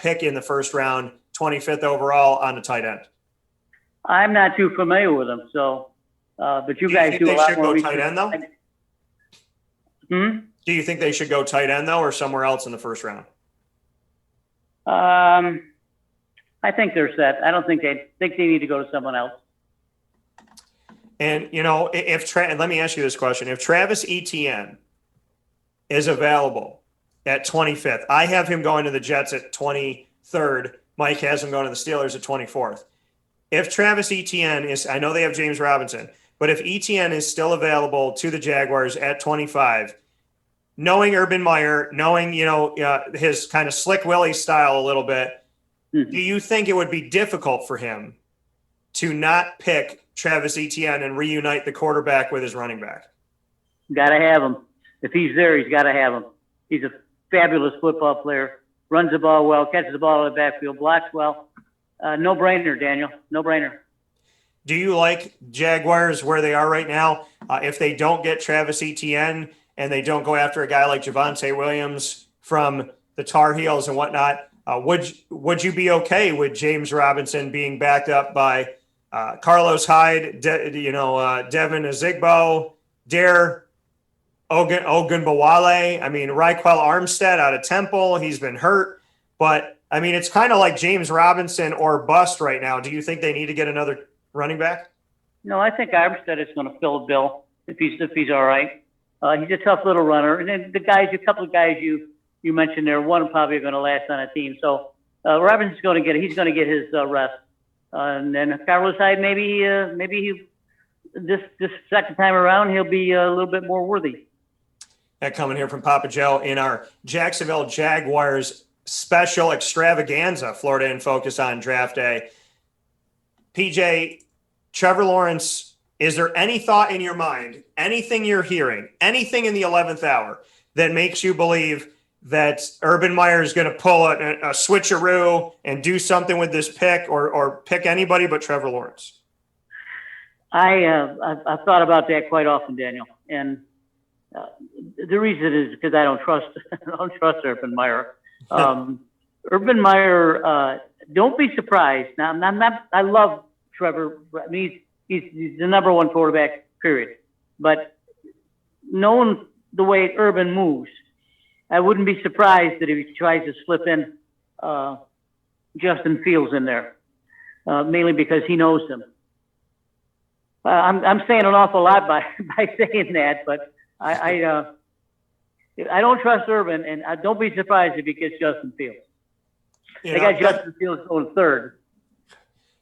Speaker 1: pick in the first round, 25th overall, on the tight end?
Speaker 2: I'm not too familiar with him. So, but you guys do a lot more research.
Speaker 1: Tight end, though? Do you think they should go tight end, though, or somewhere else in the first round?
Speaker 2: I think they're set. I don't think they need to go to someone else.
Speaker 1: And, let me ask you this question. If Travis Etienne is available at 25th, I have him going to the Jets at 23rd. Mike has him going to the Steelers at 24th. If Travis Etienne is, I know they have James Robinson, but if Etienne is still available to the Jaguars at 25, knowing Urban Meyer, knowing, his kind of slick Willie style a little bit, do you think it would be difficult for him to not pick Travis Etienne and reunite the quarterback with his running back?
Speaker 2: Got to have him. If he's there, he's got to have him. He's a fabulous football player. Runs the ball well, catches the ball in the backfield, blocks well. No brainer, Daniel. No brainer.
Speaker 1: Do you like Jaguars where they are right now? If they don't get Travis Etienne and they don't go after a guy like Javonte Williams from the Tar Heels and whatnot, would you be okay with James Robinson being backed up by Carlos Hyde, Devin Azigbo, Dare Ogunbowale? I mean, Raquel Armstead out of Temple, he's been hurt, but I mean, it's kind of like James Robinson or bust right now. Do you think they need to get another running back?
Speaker 2: No, I think Armstead is going to fill a bill if he's all right. He's a tough little runner, and then a couple of guys you mentioned there, one probably going to last on a team. So Robinson's going to he's going to get his rest, and then Carlos Hyde maybe this second time around he'll be a little bit more worthy.
Speaker 1: That coming here from Papa Joe in our Jacksonville Jaguars special extravaganza, Florida in Focus on Draft Day. PJ, Trevor Lawrence, is there any thought in your mind, anything you're hearing, anything in the 11th hour that makes you believe that Urban Meyer is going to pull a switcheroo and do something with this pick or pick anybody but Trevor Lawrence?
Speaker 2: I've thought about that quite often, Daniel, and the reason is because I don't trust Urban Meyer. Urban Meyer, don't be surprised. Now, I love Trevor. I mean, he's the number one quarterback, period. But knowing the way Urban moves, I wouldn't be surprised that if he tries to slip in Justin Fields in there, mainly because he knows him. I'm saying an awful lot by saying that, but I don't trust Urban, and don't be surprised if he gets Justin Fields. They got Justin Fields going third.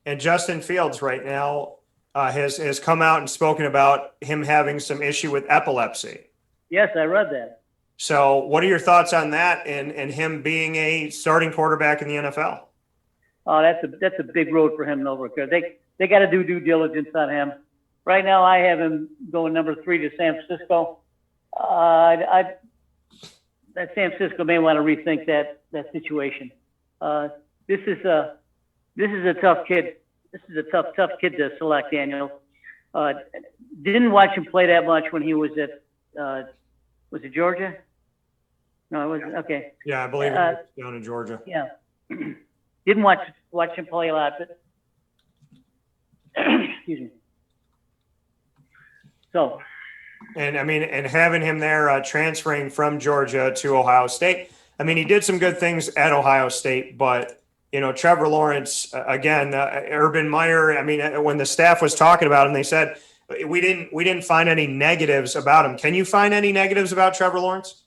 Speaker 1: And Justin Fields right now has come out and spoken about him having some issue with epilepsy.
Speaker 2: Yes, I read that.
Speaker 1: So what are your thoughts on that and him being a starting quarterback in the NFL?
Speaker 2: Oh, that's a big road for him over there. They got to do due diligence on him. Right now, I have him going number 3 to San Francisco. That San Francisco may want to rethink that situation. This is a tough kid. This is a tough kid to select, Daniel. Didn't watch him play that much when he was at was it Georgia? No, it wasn't. Okay.
Speaker 1: Yeah, I believe it was down in Georgia.
Speaker 2: Yeah. Didn't watch him play a lot, but excuse me. So.
Speaker 1: And I mean, and having him there transferring from Georgia to Ohio State. I mean, he did some good things at Ohio State, but Trevor Lawrence again, Urban Meyer. I mean, when the staff was talking about him, they said we didn't find any negatives about him. Can you find any negatives about Trevor Lawrence?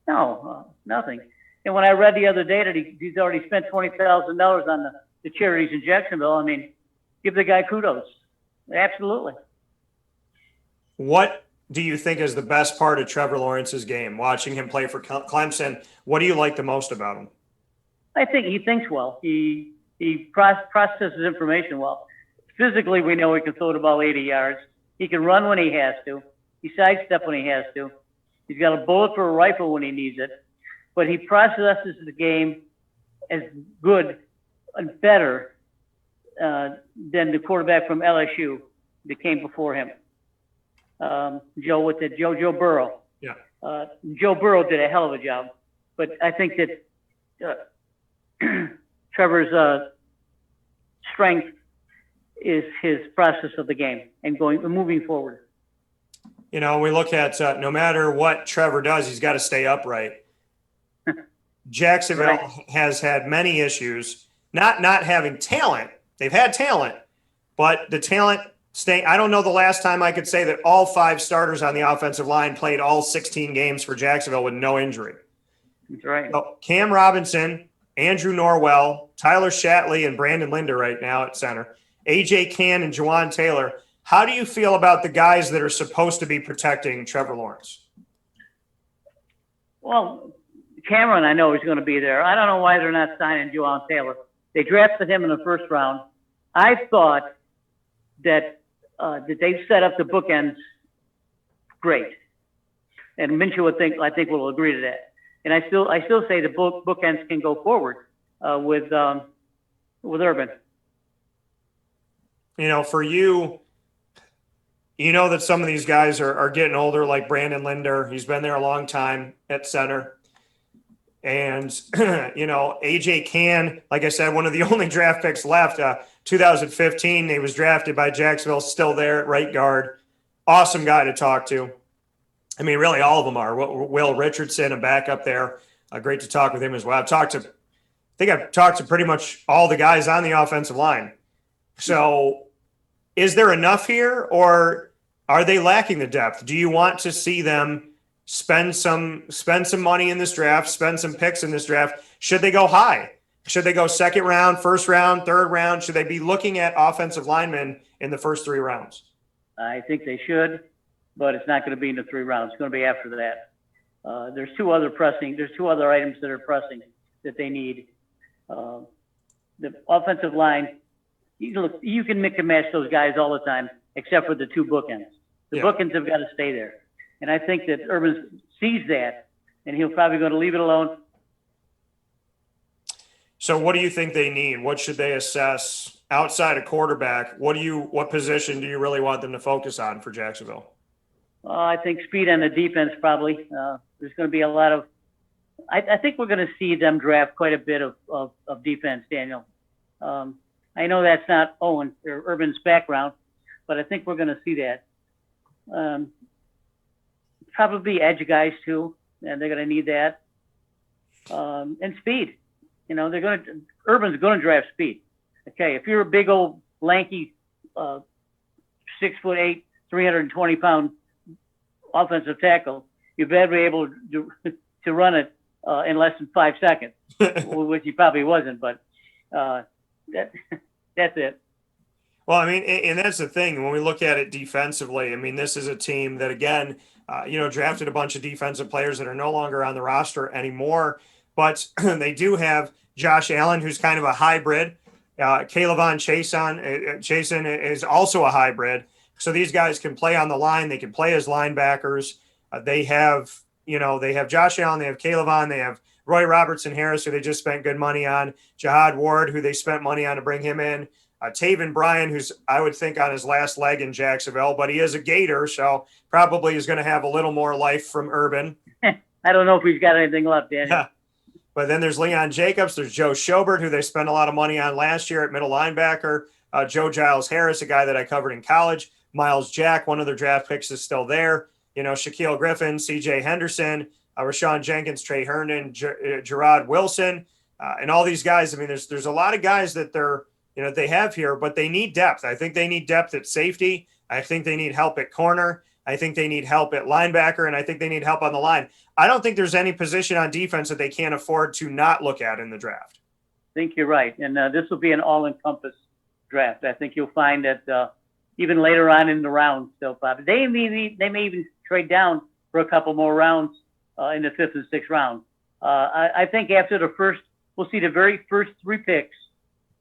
Speaker 2: No, nothing. And when I read the other day that he's already spent $20,000 on the charities in Jacksonville, I mean, give the guy kudos. Absolutely.
Speaker 1: What do you think is the best part of Trevor Lawrence's game? Watching him play for Clemson, what do you like the most about him?
Speaker 2: I think he thinks well. He processes information well. Physically, we know he can throw the ball 80 yards. He can run when he has to. He sidestep when he has to. He's got a bullet for a rifle when he needs it. But he processes the game as good and better than the quarterback from LSU that came before him. Joe Burrow.
Speaker 1: Yeah.
Speaker 2: Joe Burrow did a hell of a job, but I think that Trevor's strength is his process of the game and moving forward.
Speaker 1: We look at no matter what Trevor does, he's got to stay upright. Jacksonville has had many issues, not having talent. They've had talent, but the talent I don't know the last time I could say that all 5 starters on the offensive line played all 16 games for Jacksonville with no injury.
Speaker 2: That's right.
Speaker 1: So Cam Robinson, Andrew Norwell, Tyler Shatley, and Brandon Linder right now at center. A.J. Cann and Juwan Taylor. How do you feel about the guys that are supposed to be protecting Trevor Lawrence?
Speaker 2: Well, Cameron, I know, is going to be there. I don't know why they're not signing Juwan Taylor. They drafted him in the first round. I thought that they've set up the bookends great. and Minshew I think will agree to that. And I still say the bookends can go forward with Urban.
Speaker 1: For you, that some of these guys are getting older, like Brandon Linder. He's been there a long time at center. And, AJ Cann, like I said, one of the only draft picks left, 2015, he was drafted by Jacksonville, still there at right guard. Awesome guy to talk to. I mean, really, all of them are. Will Richardson, a backup there. Great to talk with him as well. I've talked to pretty much all the guys on the offensive line. So is there enough here, or are they lacking the depth? Do you want to see them spend some money in this draft, spend some picks in this draft? Should they go high? Should they go second round, first round, third round? Should they be looking at offensive linemen in the first 3 rounds?
Speaker 2: I think they should, but it's not going to be in the 3 rounds. It's going to be after that. There's two other items that are pressing that they need. The offensive line, you can mix and match those guys all the time, except for the 2 bookends. The bookends have got to stay there. And I think that Urban sees that, and he'll probably going to leave it alone.
Speaker 1: So what do you think they need? What should they assess outside of quarterback? What position do you really want them to focus on for Jacksonville?
Speaker 2: I think speed on the defense probably. There's going to be a lot of – I think we're going to see them draft quite a bit of defense, Daniel. I know that's not Owen or Urban's background, but I think we're going to see that. Probably edge guys too, and they're going to need that. And speed. Urban's going to draft speed. Okay, if you're a big old lanky 6'8", 320-pound offensive tackle, you better be able to run it in less than 5 seconds, which he probably wasn't. But that's it.
Speaker 1: Well, I mean, and that's the thing. When we look at it defensively, I mean, this is a team that, again, drafted a bunch of defensive players that are no longer on the roster anymore. But they do have Josh Allen, who's kind of a hybrid. Kayvon Chason is also a hybrid. So these guys can play on the line. They can play as linebackers. They have Josh Allen. They have Kayvon. They have Roy Robertson-Harris, who they just spent good money on. Jihad Ward, who they spent money on to bring him in. Taven Bryan, who's, I would think, on his last leg in Jacksonville, but he is a Gator, so probably is going to have a little more life from Urban.
Speaker 2: I don't know if he's got anything left, Daniel.
Speaker 1: Yeah. But then there's Leon Jacobs. There's Joe Schobert, who they spent a lot of money on last year at middle linebacker. Joe Giles Harris, a guy that I covered in college. Miles Jack, one of their draft picks, is still there. Shaquille Griffin, C.J. Henderson, Rashawn Jenkins, Trey Herndon, Gerard Wilson, and all these guys. I mean, there's a lot of guys that they have here, but they need depth. I think they need depth at safety. I think they need help at corner. I think they need help at linebacker, and I think they need help on the line. I don't think there's any position on defense that they can't afford to not look at in the draft.
Speaker 2: I think you're right, and this will be an all-encompass draft. I think you'll find that even later on in the rounds, they may even trade down for a couple more rounds in the 5th and 6th round. I think after the first, we'll see the very first 3 picks,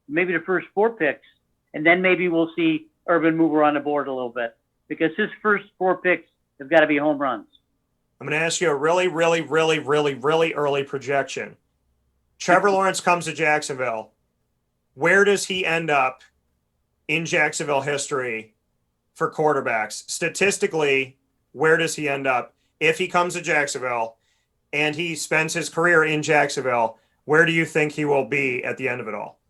Speaker 2: maybe the first 4 picks, and then maybe we'll see Urban move around the board a little bit, because his first 4 picks have got to be home runs.
Speaker 1: I'm going to ask you a really, really, really, really, really early projection. Trevor Lawrence comes to Jacksonville. Where does he end up in Jacksonville history for quarterbacks? Statistically, where does he end up? If he comes to Jacksonville and he spends his career in Jacksonville, where do you think he will be at the end of it all?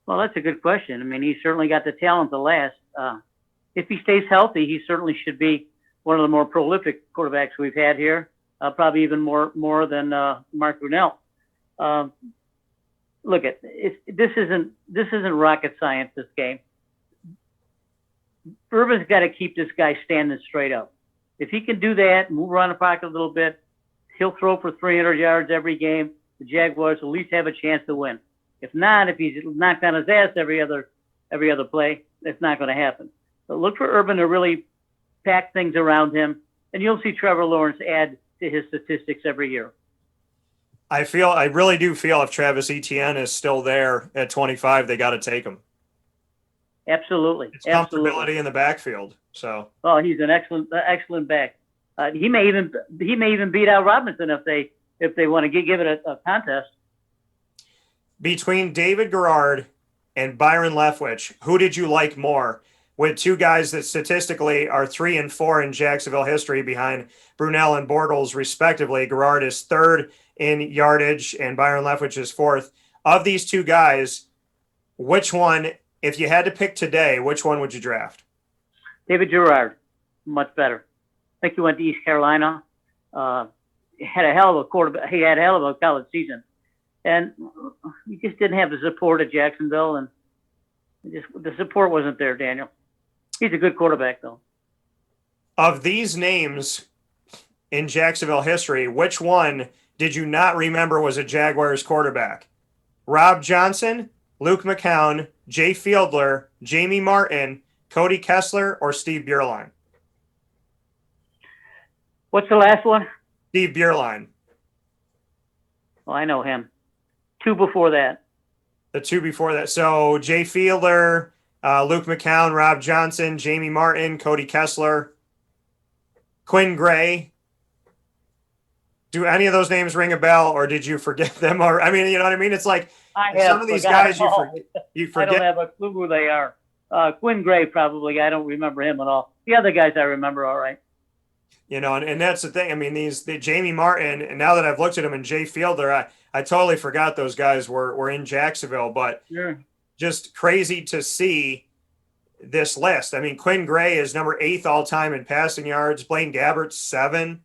Speaker 2: Well, that's a good question. I mean, he's certainly got the talent to last. If he stays healthy, he certainly should be one of the more prolific quarterbacks we've had here, probably even more than Mark Brunell. Look, this isn't rocket science, this game. Urban's got to keep this guy standing straight up. If he can do that, move around the pocket a little bit, he'll throw for 300 yards every game. The Jaguars will at least have a chance to win. If not, if he's knocked on his ass every other play, it's not going to happen. But look for Urban to really pack things around him, and you'll see Trevor Lawrence add to his statistics every year.
Speaker 1: I really do feel if Travis Etienne is still there at 25, they got to take him.
Speaker 2: Absolutely.
Speaker 1: It's comfortability in the backfield. So.
Speaker 2: Oh, he's an excellent back. He may even beat out Robinson if they want to give it a contest.
Speaker 1: Between David Garrard and Byron Leftwich, who did you like more? With two guys that statistically are 3 and 4 in Jacksonville history behind Brunell and Bortles, respectively. Garrard is third in yardage and Byron Leftwich is fourth. Of these two guys, which one, if you had to pick today, which one would you draft?
Speaker 2: David Garrard, much better. I think he went to East Carolina. Had a hell of a quarterback. He had a hell of a college season, and he just didn't have the support at Jacksonville, and the support wasn't there. Daniel, he's a good quarterback, though.
Speaker 1: Of these names in Jacksonville history, which one did you not remember was a Jaguars quarterback? Rob Johnson, Luke McCown, Jay Fiedler, Jamie Martin, Cody Kessler, or Steve Beuerlein?
Speaker 2: What's the last one?
Speaker 1: Steve Beuerlein.
Speaker 2: Well, I know him. Two before that.
Speaker 1: The two before that. So Jay Fiedler, Luke McCown, Rob Johnson, Jamie Martin, Cody Kessler, Quinn Gray. Do any of those names ring a bell, or did you forget them? Or I mean, you know what I mean? It's like some of these guys you forget.
Speaker 2: I don't have a clue who they are. Quinn Gray, probably. I don't remember him at all. The other guys I remember all right.
Speaker 1: You know, and that's the thing. I mean, the Jamie Martin, and now that I've looked at him and Jay Fiedler, I totally forgot those guys were in Jacksonville, but just crazy to see this list. I mean, Quinn Gray is number 8th all time in passing yards. Blaine Gabbert's 7.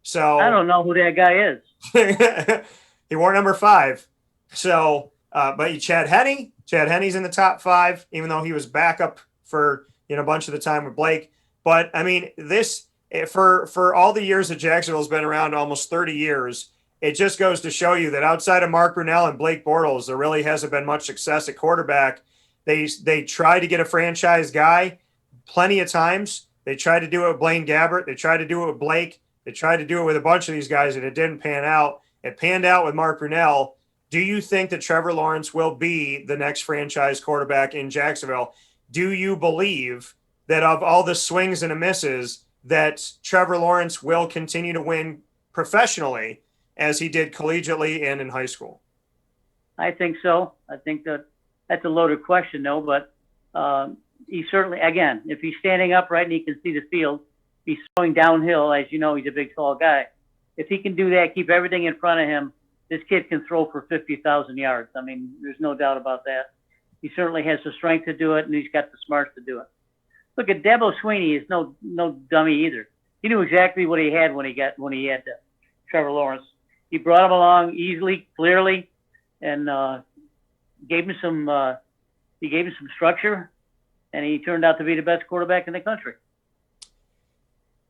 Speaker 1: So
Speaker 2: I don't know who that guy is.
Speaker 1: He wore number 5. So, but Chad Henne's in the top 5, even though he was backup for, a bunch of the time with Blake. But I mean, this, for all the years that Jacksonville's been around, almost 30 years, it just goes to show you that outside of Mark Brunell and Blake Bortles, there really hasn't been much success at quarterback. They tried to get a franchise guy plenty of times. They tried to do it with Blaine Gabbert. They tried to do it with Blake. They tried to do it with a bunch of these guys, and it didn't pan out. It panned out with Mark Brunell. Do you think that Trevor Lawrence will be the next franchise quarterback in Jacksonville? Do you believe that of all the swings and misses, that Trevor Lawrence will continue to win professionally as he did collegiately and in high school?
Speaker 2: I think so. I think that's a loaded question, though, but he certainly, again, if he's standing upright and he can see the field, he's throwing downhill. As you know, he's a big, tall guy. If he can do that, keep everything in front of him, this kid can throw for 50,000 yards. I mean, there's no doubt about that. He certainly has the strength to do it, and he's got the smarts to do it. Look at Dabo Sweeney is no dummy either. He knew exactly what he had when he had Trevor Lawrence. He brought him along easily, clearly, and gave him some structure, and he turned out to be the best quarterback in the country.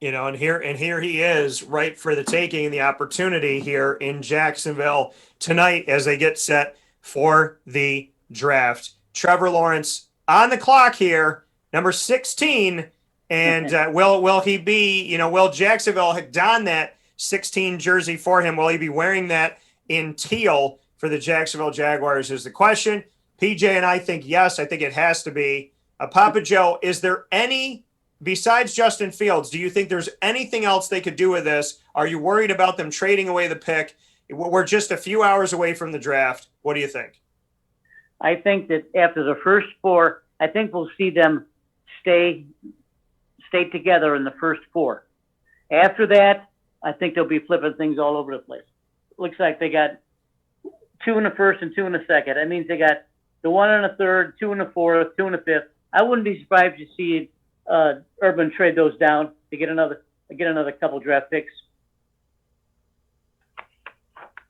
Speaker 1: And here he is, right for the taking and the opportunity here in Jacksonville tonight as they get set for the draft. Trevor Lawrence on the clock here, number 16, and will he be? Will Jacksonville don that 16 jersey for him? Will he be wearing that in teal for the Jacksonville Jaguars? Is the question. PJ and I think yes. I think it has to be. Papa Joe, is there any? Besides Justin Fields, do you think there's anything else they could do with this? Are you worried about them trading away the pick? We're just a few hours away from the draft. What do you think?
Speaker 2: I think that after the first 4, I think we'll see them stay together in the first 4. After that, I think they'll be flipping things all over the place. Looks like they got 2 in the first and 2 in the second. That means they got the 1 in the third, 2 in the fourth, 2 in the fifth. I wouldn't be surprised to see Urban trade those down to get another couple draft picks.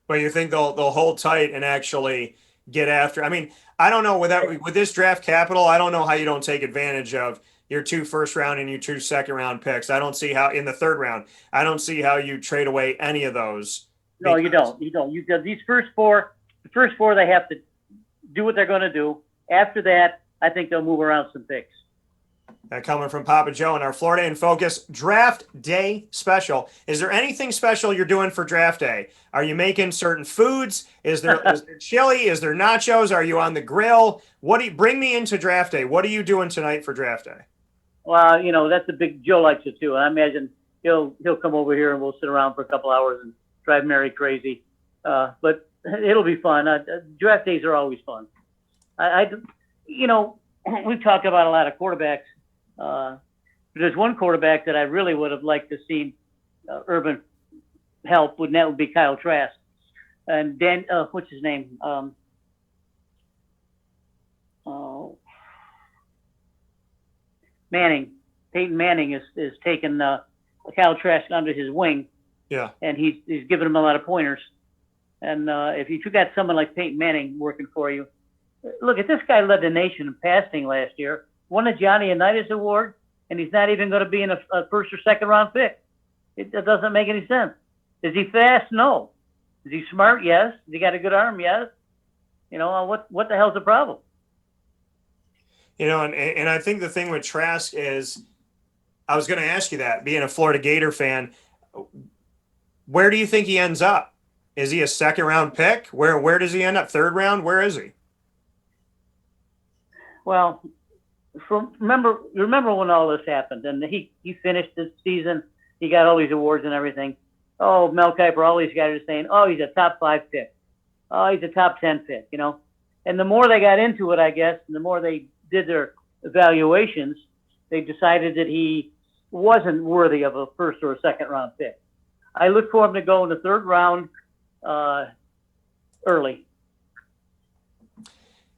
Speaker 1: But you think they'll hold tight and actually get after? I mean, I don't know with this draft capital. I don't know how you don't take advantage of your 2 first round and your 2 second round picks. I don't see how in the third round. I don't see how you trade away any of those.
Speaker 2: No, you don't. You've got these first 4. The first 4 they have to do what they're going to do. After that, I think they'll move around some picks.
Speaker 1: Coming from Papa Joe in our Florida in Focus Draft Day special. Is there anything special you're doing for Draft Day? Are you making certain foods? Is there chili? Is there nachos? Are you on the grill? Bring me into Draft Day? What are you doing tonight for Draft Day?
Speaker 2: Well, that's a big Joe likes it too. I imagine he'll come over here and we'll sit around for a couple hours and drive Mary crazy. But it'll be fun. Draft days are always fun. We've talked about a lot of quarterbacks. There's one quarterback that I really would have liked to see Urban help, and that would be Kyle Trask. And Dan, what's his name? Manning. Peyton Manning is taken Kyle Trask under his wing.
Speaker 1: Yeah.
Speaker 2: And he's giving him a lot of pointers. And if you got someone like Peyton Manning working for you, look, if this guy led the nation in passing last year, won a Johnny Unitas Award, and he's not even going to be in a first or second round pick. It doesn't make any sense. Is he fast? No. Is he smart? Yes. Has he got a good arm? Yes. What the hell's the problem?
Speaker 1: And I think the thing with Trask is, I was going to ask you that, being a Florida Gator fan, where do you think he ends up? Is he a second round pick? Where does he end up? Third round? Where is he?
Speaker 2: Well, remember when all this happened, and he finished the season, he got all these awards and everything. Oh, Mel Kiper, all these guys are saying, oh, he's a top 5 pick. Oh, he's a top 10 pick, And the more they got into it, I guess, and the more they did their evaluations, they decided that he wasn't worthy of a first or a second round pick. I look for him to go in the third round early.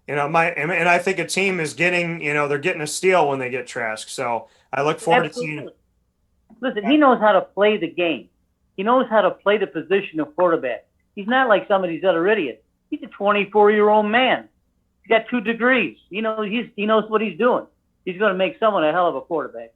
Speaker 1: And I think a team is getting, they're getting a steal when they get Trask. So I look forward to seeing it.
Speaker 2: Listen, he knows how to play the game. He knows how to play the position of quarterback. He's not like some of these other idiots. He's a 24-year-old man. He's got 2 degrees. He knows what he's doing. He's going to make someone a hell of a quarterback.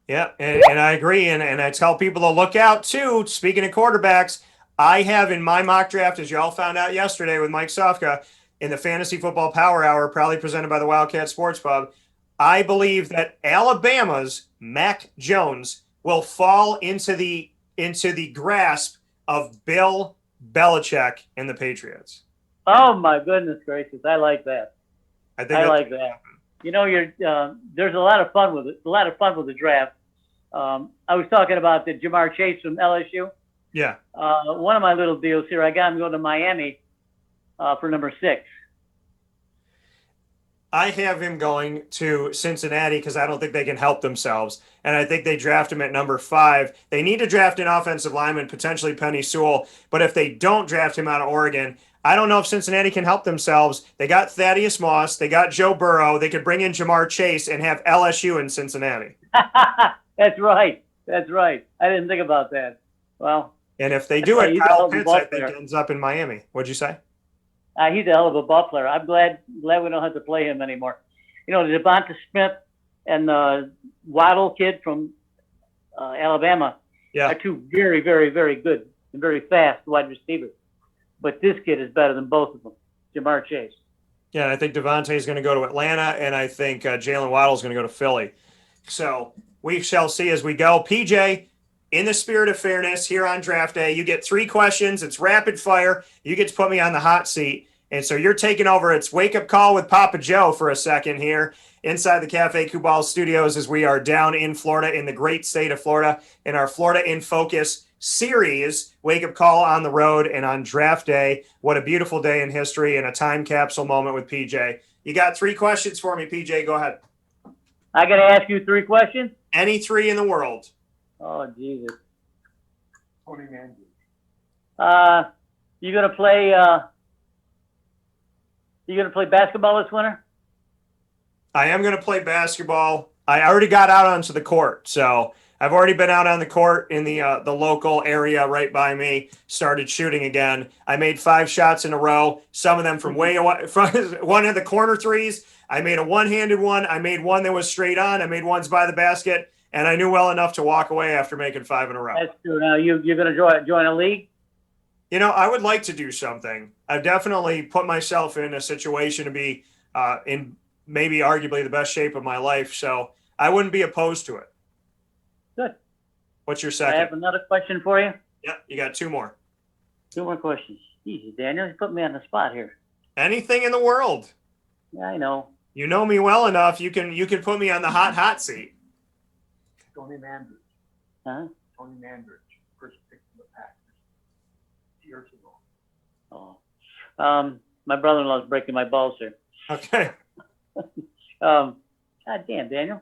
Speaker 1: Yeah, and I agree. And I tell people to look out, too. Speaking of quarterbacks, I have in my mock draft, as you all found out yesterday with Mike Sofka, in the Fantasy Football Power Hour, proudly presented by the Wildcat Sports Pub, I believe that Alabama's Mac Jones will fall into the grasp of Bill Belichick and the Patriots.
Speaker 2: Oh my goodness gracious! I like that.
Speaker 1: I
Speaker 2: like that. There's a lot of fun with it. A lot of fun with the draft. I was talking about the Jamar Chase from LSU.
Speaker 1: Yeah.
Speaker 2: One of my little deals here, I got him going to Miami for number 6.
Speaker 1: I have him going to Cincinnati because I don't think they can help themselves. And I think they draft him at number 5. They need to draft an offensive lineman, potentially Penny Sewell. But if they don't draft him out of Oregon, I don't know if Cincinnati can help themselves. They got Thaddeus Moss. They got Joe Burrow. They could bring in Jamar Chase and have LSU in Cincinnati.
Speaker 2: That's right. I didn't think about that. Well.
Speaker 1: And if they do it, Kyle Pitts, I think, ends up in Miami. What'd you say?
Speaker 2: He's a hell of a ball player. I'm glad we don't have to play him anymore. The Devonta Smith and the Waddle kid from Alabama are 2 very, very, very good and very fast wide receivers. But this kid is better than both of them, Jamar Chase.
Speaker 1: Yeah, and I think Devontae is going to go to Atlanta, and I think Jalen Waddle is going to go to Philly. So we shall see as we go. PJ, in the spirit of fairness, here on draft day, you get 3 questions. It's rapid fire. You get to put me on the hot seat. And so you're taking over. It's Wake Up Call with Papa Joe for a second here inside the Cafe Kubal studios as we are down in Florida, in the great state of Florida, in our Florida in Focus series, Wake Up Call on the road and on draft day. What a beautiful day in history and a time capsule moment with PJ. You got 3 questions for me, PJ. Go ahead.
Speaker 2: I got to ask you 3 questions?
Speaker 1: Any 3 in the world.
Speaker 2: Oh, Jesus.
Speaker 3: Tony Manziel.
Speaker 2: You gonna play basketball this winter?
Speaker 1: I am going to play basketball. I already got out onto the court, so I've already been out on the court in the local area right by me, started shooting again. I made 5 shots in a row, some of them from way away, from one of the corner threes. I made a one-handed one. I made one that was straight on. I made ones by the basket, and I knew well enough to walk away after making 5 in a row.
Speaker 2: That's true. Now, you're going to join a league?
Speaker 1: I would like to do something. I've definitely put myself in a situation to be in maybe arguably the best shape of my life, so I wouldn't be opposed to it.
Speaker 2: Good.
Speaker 1: What's your second?
Speaker 2: I have another question for you.
Speaker 1: Yeah, you got 2 more.
Speaker 2: 2 more questions. Jesus, Daniel, you put me on the spot here.
Speaker 1: Anything in the world.
Speaker 2: Yeah, I know.
Speaker 1: You know me well enough. You can put me on the hot seat.
Speaker 3: Tony Manziel.
Speaker 2: Huh?
Speaker 3: Tony Mandrich, first pick from the Packers years ago.
Speaker 2: Oh. My brother-in-law's breaking my balls here.
Speaker 1: Okay.
Speaker 2: God damn, Daniel.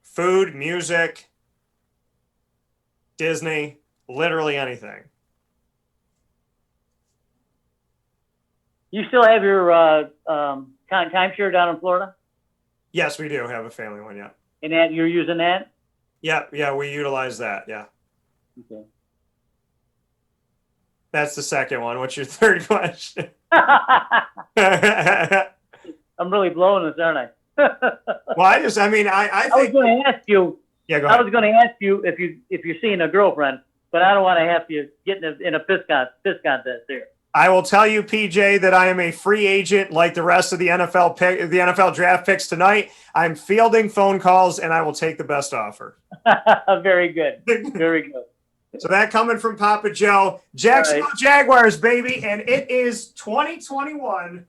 Speaker 1: Food, music, Disney, literally anything.
Speaker 2: You still have your timeshare down in Florida?
Speaker 1: Yes, we do have a family one. Yeah.
Speaker 2: And that you're using that?
Speaker 1: Yeah, we utilize that. Yeah.
Speaker 2: Okay.
Speaker 1: That's the second one. What's your third question?
Speaker 2: I'm
Speaker 1: Well,
Speaker 2: really blowing this, aren't I?
Speaker 1: I was
Speaker 2: I
Speaker 1: think.
Speaker 2: was going to ask you.
Speaker 1: Yeah, go
Speaker 2: I
Speaker 1: ahead.
Speaker 2: was going to ask you if you're seeing a girlfriend, but I don't want to have you get in a piss contest here.
Speaker 1: I will tell you, PJ, that I am a free agent like the rest of the NFL draft picks tonight. I'm fielding phone calls, and I will take the best offer.
Speaker 2: Very good. Very good.
Speaker 1: So that coming from Papa Joe, Jacksonville Jaguars, baby, and it is 2021.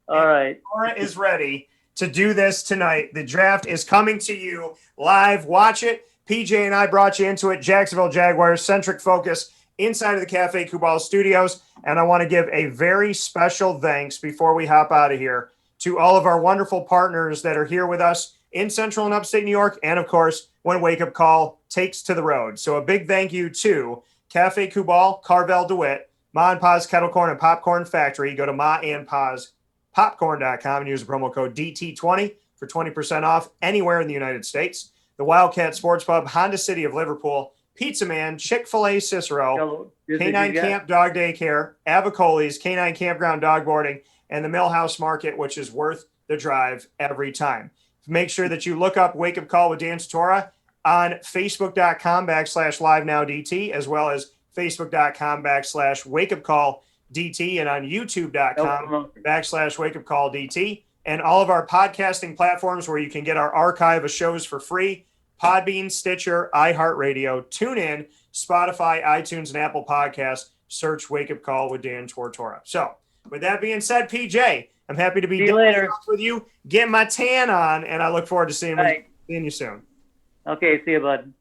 Speaker 2: All right.
Speaker 1: Laura is ready to do this tonight. The draft is coming to you live. Watch it. PJ and I brought you into it. Jacksonville Jaguars, centric focus inside of the Cafe Kubal studios. And I want to give a very special thanks before we hop out of here to all of our wonderful partners that are here with us in Central and Upstate New York. And of course, when Wake Up Call takes to the road. So a big thank you to Cafe Kubal, Carvel DeWitt, Ma and Pa's Kettle Corn and Popcorn Factory. Go to maandpazpopcorn.com and use the promo code DT20 for 20% off anywhere in the United States. The Wildcat Sports Pub, Honda City of Liverpool, Pizza Man, Chick-fil-A Cicero, Canine Camp Dog Daycare, Avicoli's Canine Campground Dog Boarding, and the Millhouse Market, which is worth the drive every time. Make sure that you look up Wake Up Call with Dan Tortora on Facebook.com/LiveNowDT, as well as Facebook.com/WakeUpCallDT, and on YouTube.com/WakeUpCallDT, and all of our podcasting platforms where you can get our archive of shows for free: Podbean, Stitcher, iHeartRadio, TuneIn, Spotify, iTunes, and Apple Podcasts. Search Wake Up Call with Dan Tortora. So, with that being said, PJ, I'm happy to be with you. Get my tan on, and I look forward to seeing you soon.
Speaker 2: Okay, see you, bud.